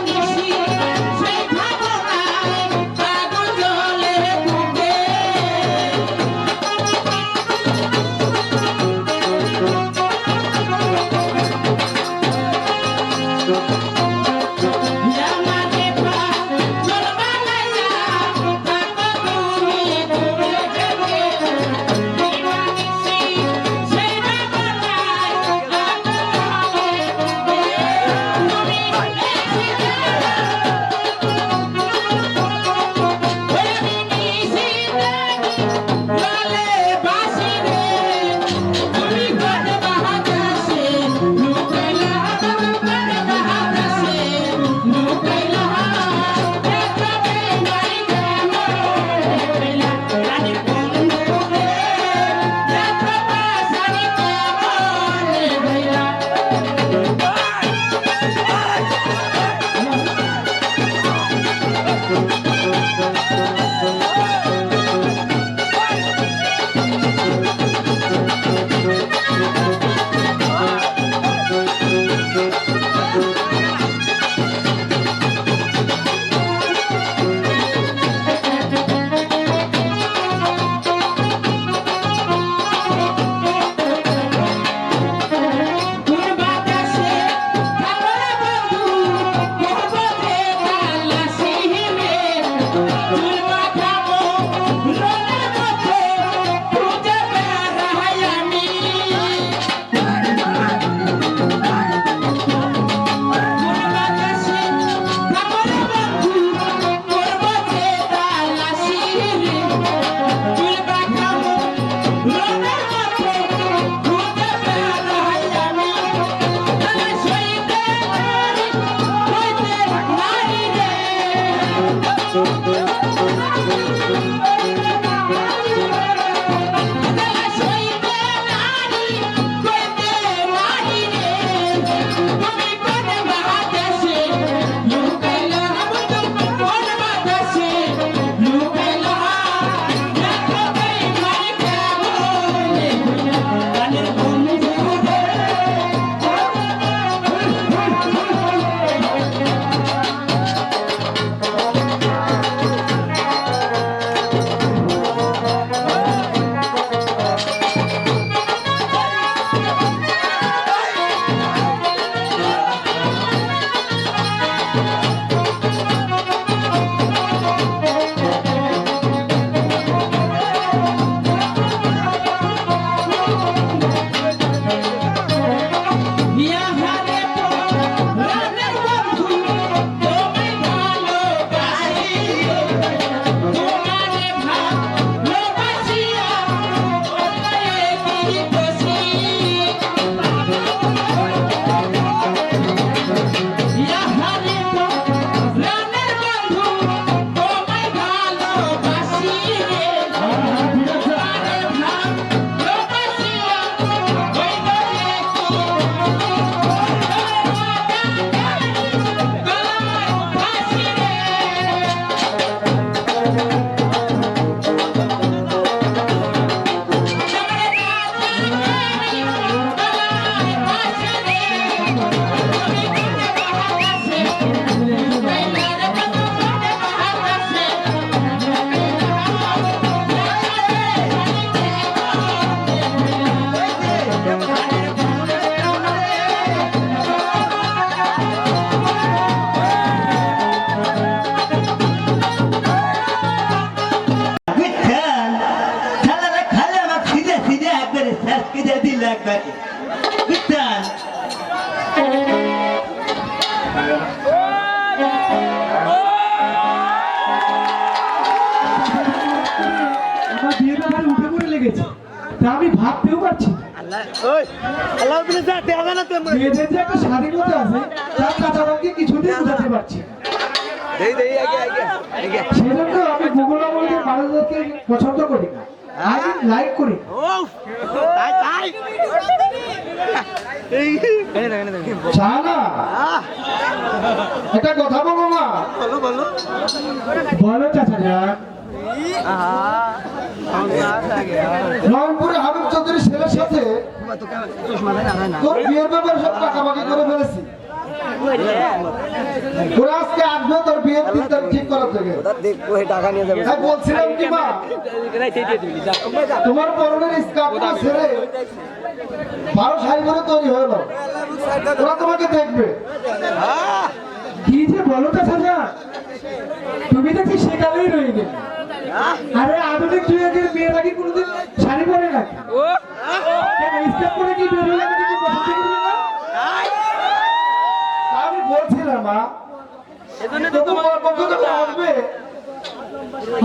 আমার বিয়ের ব্যাপারে উঠে পড়ে লেগেছে, তা আমি ভাবতেও পারছি না। আল্লাহ তুমি যাতে হবে না তুমি মেয়েদের যে একটা স্বাধীনতা আছে তার কাছাকাছি কিছুতেই বোঝাতে পারছি না। দেই দেই আগে আগে আগে সেজন্য আমি গুগল আমলকে মানুষদেরকে পছন্দ করি না, আমি লাইক করি। ও তাই তাই এই কেন চা না একটা কথা বলো না। বলো বলো বলো চাচা যান। আহা আমরা আগে রংপুরে হাবিব চৌধুরীর ছেলের সাথে তো চশমা না না তোর বিয়ের ব্যাপারে সব টাকাবাকি করে ফেলেছি। ওরা আজকে আসবে তোর বিয়ের 3 তারিখ ঠিক করার থেকে। দেখো এই টাকা নিয়ে যাবে হ্যাঁ বলছিলাম কি মা, তোমার পরনের স্কার্টটা ছেড়ে 12 শাড়ি করে তৈরি হলো, ওরা তোমাকে দেখবে। কি যে বলো চাচা যান, তুমি দেখছি সেকালেই রয়ে গেলে। আরে আধুনিক যুগের মেয়েরা কি কোনোদিন শাড়ি পরে নাকি? স্কার্ট পরে কি বের হলে কি পছন্দ করবে না? আমি বলছিলাম মা, তোমার পক্ষ থেকে আসবে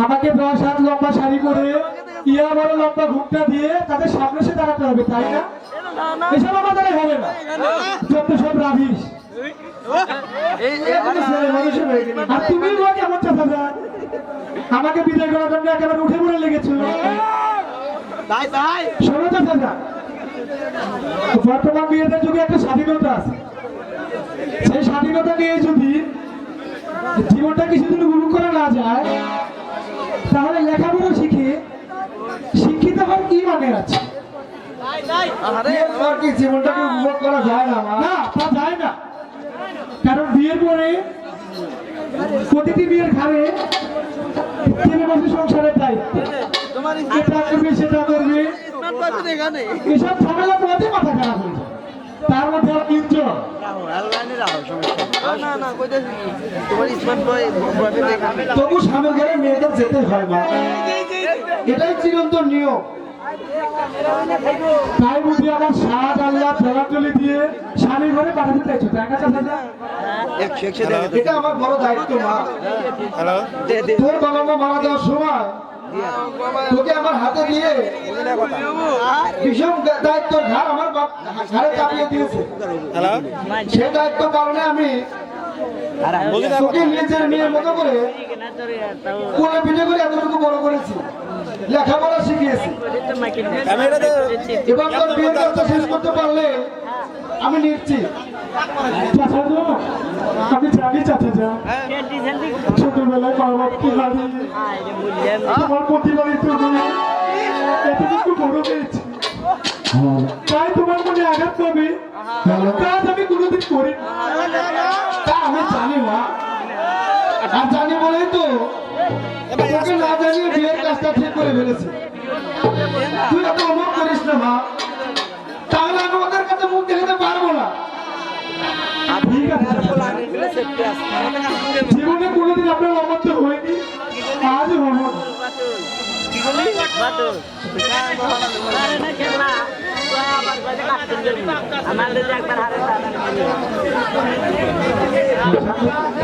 আমাকে 10 হাত লম্বা শাড়ি পরে ইয়া বড় লম্বা ঘুমটা দিয়ে তাদের সামনে এসে দাঁড়াতে হবে, তাই না? এসব আমার দ্বারা হবে না, যত সব রাবিশ। আর তুমি কেমন চাচা যান, আমাকে বিদায় করার জন্য একেবারে উঠে পড়ে লেগেছো। তাই তাই শোনো চাচা যান, বর্তমান মেয়েদের যুগে একটা স্বাধীনতা আছে, সেই স্বাধীনতা নিয়ে যদি জীবনটা কিছুদিন উপভোগ করা না যায় তাহলে লেখাপড়া শিখে শিক্ষিত হওয়ার কি মানে আছে? আর কি জীবনটাকে উপভোগ করা যায় না? না, তা যায় না। কারণ বিয়ের পরে প্রতিটি বিয়ের ঘাড়ে 3 বছর সংসারের দায়িত্ব, এটা করবে সেটা করবে, এসব ঝামেলা পথে মাথা খারাপ হয়ে যায়। তার মধ্যে ইনজয় না না কইতেছি তোমার স্মার্ট বয় তবু স্বামীর ঘরে মেয়েদের যেতে হয় মা, এটাই চিরন্তন নিয়ম। তাই বুঝি আমার সাত আল্লাহ ফেরাতলি দিয়ে স্বামীর ঘরে পাঠাতে চাইছো, তাই না চাচা? 100 এটা আমার বড় দায়িত্ব মা। তোর বাবা মা মারা যাওয়ার সময় তোকে আমার হাতে দিয়ে ভীষণ দায়িত্বর ঘাড় আমার ঘাড়ে চাপিয়ে দিয়েছে। সেই দায়িত্ব কারণে আমি তোকে নিজের মেয়ের মতো করে কোলে পিঠে করে এতটুকু বড় করেছি, লেখাপড়া শিখিয়েছি। এবার তোর বিয়ের কাজটা শেষ করতে পারলে আমি নিশ্চিত। আমি জানি চাচা যা ছোটবেলায় মা বাপকে হারিয়ে তোমার প্রতিবাদিত এতটুকু বড় হয়েছে, তাই তোমার মনে আঘাত পাবে কাজ আমি কোনোদিন করি তা আমি জানি মা। আর জানি বলেই তো তোকে না জানিয়ে বিয়ের কাজটা ঠিক করে ফেলেছি। তুই এত অমর করিস না মা, তাহলে আমি ওদের কাছে মুখ দেখাতে পারবো না। ঠিক আছে, জীবনে কোনোদিন আপনার অমর্ত হয়নি, আজ হবো না।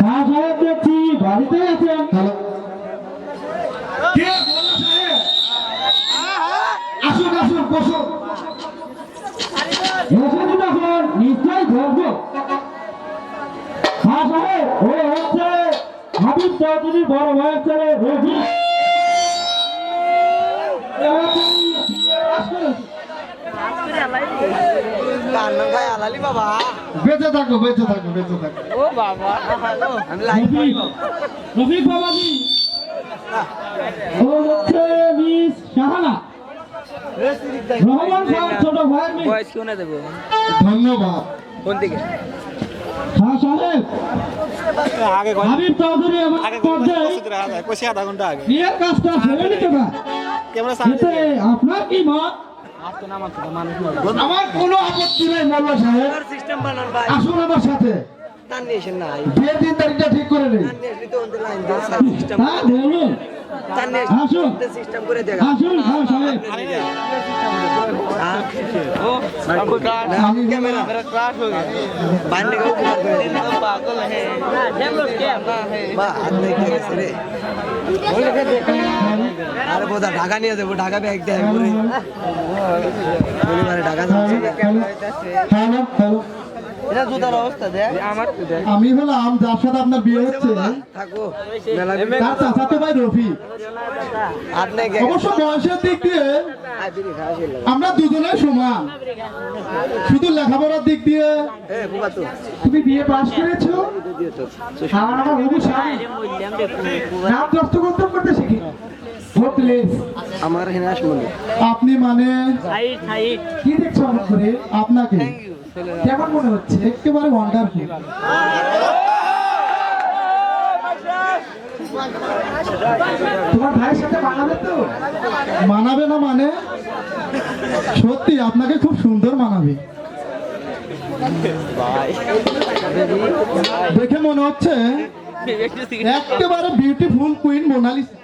হ্যাঁ সাহেব দেখছি বাড়িতে আছেন। আসুন আসুন বসুন। নিশ্চয়ই ধরবো। হ্যাঁ সাহেব, ও হচ্ছে হাবিব চৌধুরীর বড় ভাইয়ের ছেলে রফিক। বেঁচে থাকো বেঁচে থাকো বেঁচে থাকো। ও বাবা আমি লাইভ রফিক বাবাজি, ও হচ্ছে মিস শাহানা রহমান খান ছোট ভাইয়ের মেয়ে। বয়স কোনে দেব ধন্যবাদ। কোন দিকে হ্যাঁ সাহেব, আগে হাবিব চৌধুরী আমার পর্যায়ে আধা ঘন্টা আগে বিয়ের কাজটা সেরে নিতে পারে, এতে আপনার কি মত? আমার কোনো আপত্তি নেই মোল্লা সাহেব, সিস্টেম বানান ভাই আসুন আমার সাথে। টান নিয়েছেন না বিয়ের 3 তারিখটা ঠিক করে নেই। টান নিয়ে তো অন লাইন দিয়ে সিস্টেম হ্যাঁ বলুন। আসুন সিস্টেম করে দেখ আসুন খান সাহেব कैमरा मेरा क्रैश हो गया बांधने का ऊपर पागल है हम लोग क्या बा आदमी कैसे रे अरे वो ढाका नहीं है वो ढाका भी एक दे पूरी पूरी मारे ढाका হ্যালো হ্যালো এটা জুতার অবস্থা দেখ আমার আমি হলাম যার সাথে আপনার বিয়ে হচ্ছে থাকো তার চাচাতো ভাই রফি। আপনি কে অবশ্য বয়সের দিক দিয়ে আমরা দুজনে সমান, শুধু লেখাপড়ার দিক দিয়ে এ বুবা তো তুমি বিয়ে পাস করেছো দিও তো আর আমার হবু স্বামী নাম দস্তখত করতে শিখি। আমার হিনাস মনে আপনি মানে কি দেখছো আমার করে? আপনাকে কেমন মনে হচ্ছে? একেবারে ওয়ান্ডারফুল। তোমার ভাইয়ের সাথে মানাবে তো? মানাবে না মানে? সত্যি আপনাকে খুব সুন্দর মানাবে। দেখে মনে হচ্ছে একেবারে বিউটিফুল কুইন মোনালিসা।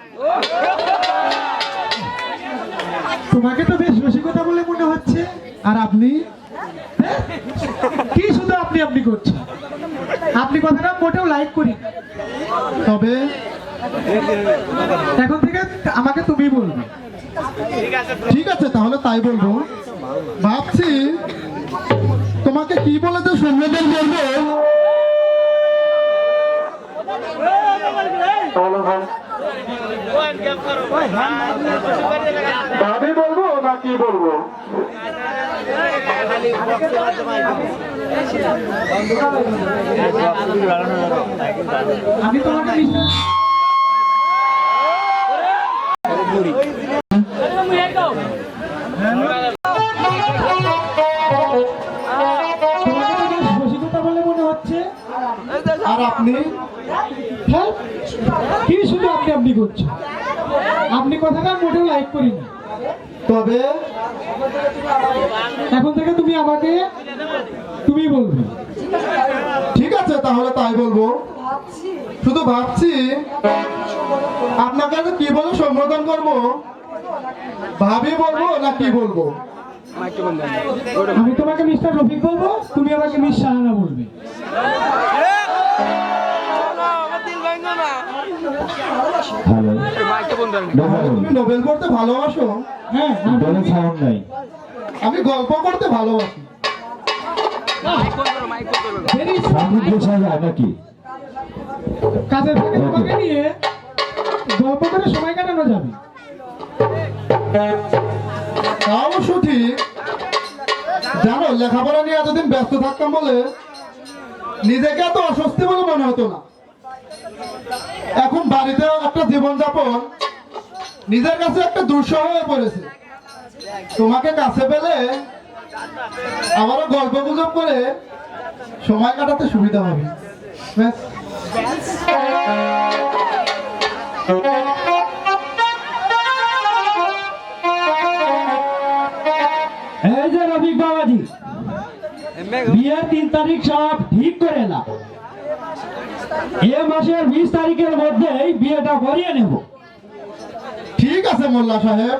তোমাকে তো বেশ রসিকতা বলে মনে হচ্ছে। আর আপনি কি শুধু আপনি আপনি করছেন? আপনি কথাটা মোটেও লাইক করি, তবে এখন থেকে আমাকে তুমি বলবে। ঠিক আছে তাহলে তাই বলবো। ভাবছি তোমাকে কি বলে তো সম্বোধন বলবো। ভাবি বলবো না কি বলবো? আমি তোমাকে বলে মনে হচ্ছে। আর আপনি হ্যাঁ কি শুধু আপনি আপনি করছেন? আপনি কথাটা মোটেও লাইক করি না, তবে এখন থেকে তুমি আমাকে তুমি বলবে। ঠিক আছে তাহলে তাই বলবো। শুধু ভাবছি আপনাকে কি বলে সম্বোধন করবো, ভাবি বলবো না কি বলবো? আমি তোমাকে মিস্টার রফিক বলবো, তুমি আমাকে মিস শাহানা বলবে। তুমি নোবেল পড়তে ভালোবাসো? হ্যাঁ আমি গল্প করতে ভালোবাসি। নাকি কাজের ফাঁকে তোমাকে নিয়ে গল্প করে সময় কাটানো যাবে। অবশ্য ঠিক। জানো লেখাপড়া নিয়ে এতদিন ব্যস্ত থাকতাম বলে নিজেকে এত অস্বস্তি বলে মনে হতো না। এখন বাড়িতে একটা জীবনযাপন নিজের কাছে একটা দুঃসহ হয়ে পড়েছে। তোমাকে কাছে পেলে আমারও গল্প গুজব করে সময় কাটাতে সুবিধা হবে। ব্যাস। এই যে রফিক বাবাজি, বিয়ের 3 তারিখ সব ঠিক করে না, এ মাসের 20 তারিখের মধ্যেই বিয়েটা করিয়ে নেব। ঠিক আছে মোল্লা সাহেব,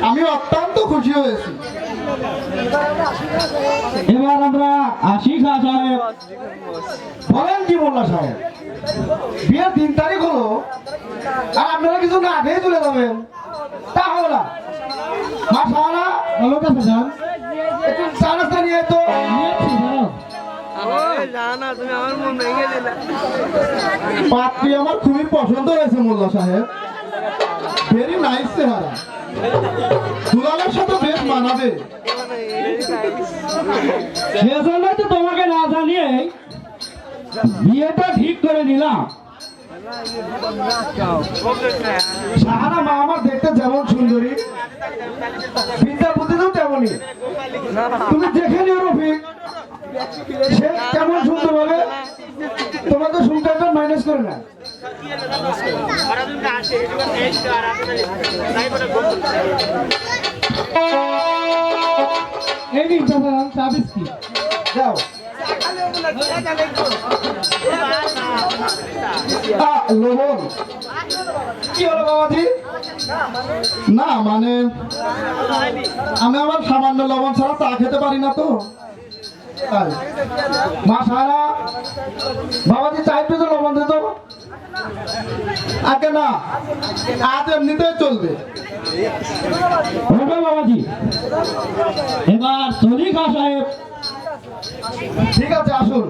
আমি অত্যন্ত খুশি হয়েছি। এবার আমরা আসি খা সাহেব। বলেন কি মোল্লা সাহেব? বিয়ের 3 তারিখ হলো আর আপনারা কিছু না খেয়ে চলে যাবেন, তা হবে না। মা সারা ভালো কাছে যান, একটু চা নাস্তা নিয়ে তো নিয়েছি দাঁড়াও। জানা তুমি আমার মন ভেঙে দিলা পাত্রী আমার খুবই পছন্দ হয়েছে মোল্লা সাহেব। ভেরি নাইস চেহারা, দুলালের সাথে বেশ মানাবে। সেজন্যই তো তোমাকে না জানিয়ে বিয়েটা ঠিক করে নিলাম। সাহারা মা আমার দেখতে যেমন সুন্দরী, বিদ্যা বুদ্ধিতেও তেমনই। তুমি দেখে নিও রফিক, সে কেমন সুন্দর বলে তোমাকে সুন্দরটা মাইনাস করে না। এই দিন চা বিস্কিট যাও। লবণ না মানে আমি আবার সামান্য লবণ ছাড়া চা খেতে পারি না তো তাই। মা সারা বাবাজি চা একটু তো লবণ দিত আগে না, আজ এমনিতেই চলবে। হবে বাবাজি, এবার চলি খা সাহেব। ঠিক আছে আসুন।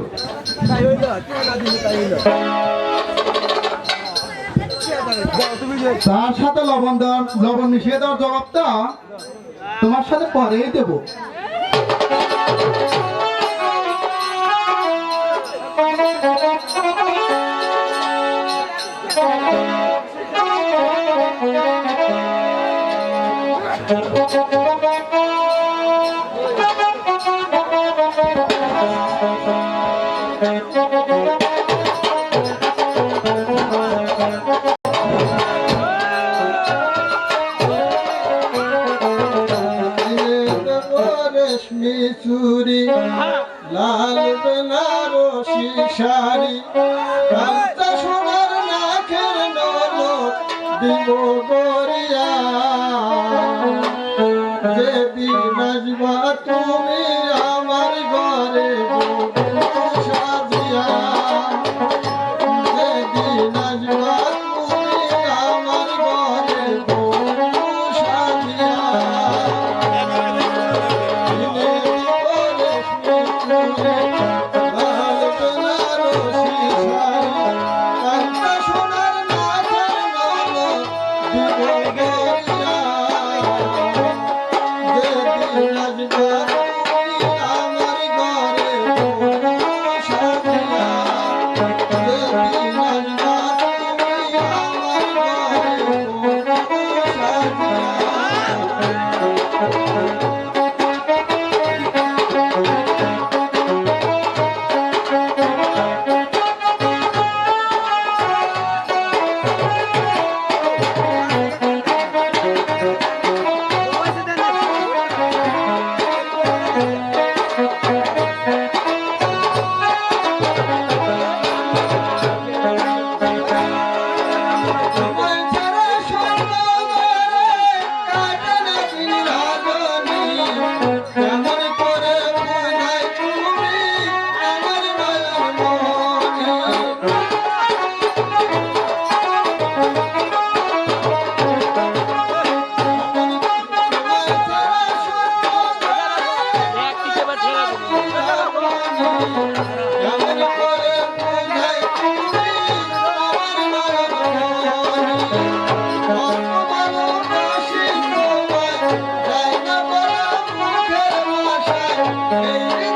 তার সাথে লবণ মিশিয়ে দেওয়ার জবাবটা তোমার সাথে পরেই দেবো। রেশমি চুরি লাল বেনারসি শাড়ি কাঁচা সোনার নাকের নলক দিব গরিয়া যেদিন আসবা তুমি আমার ঘরে সাজিয়া যেদিন আসবা তুমি আমার ঘরে সাজিয়া Hey,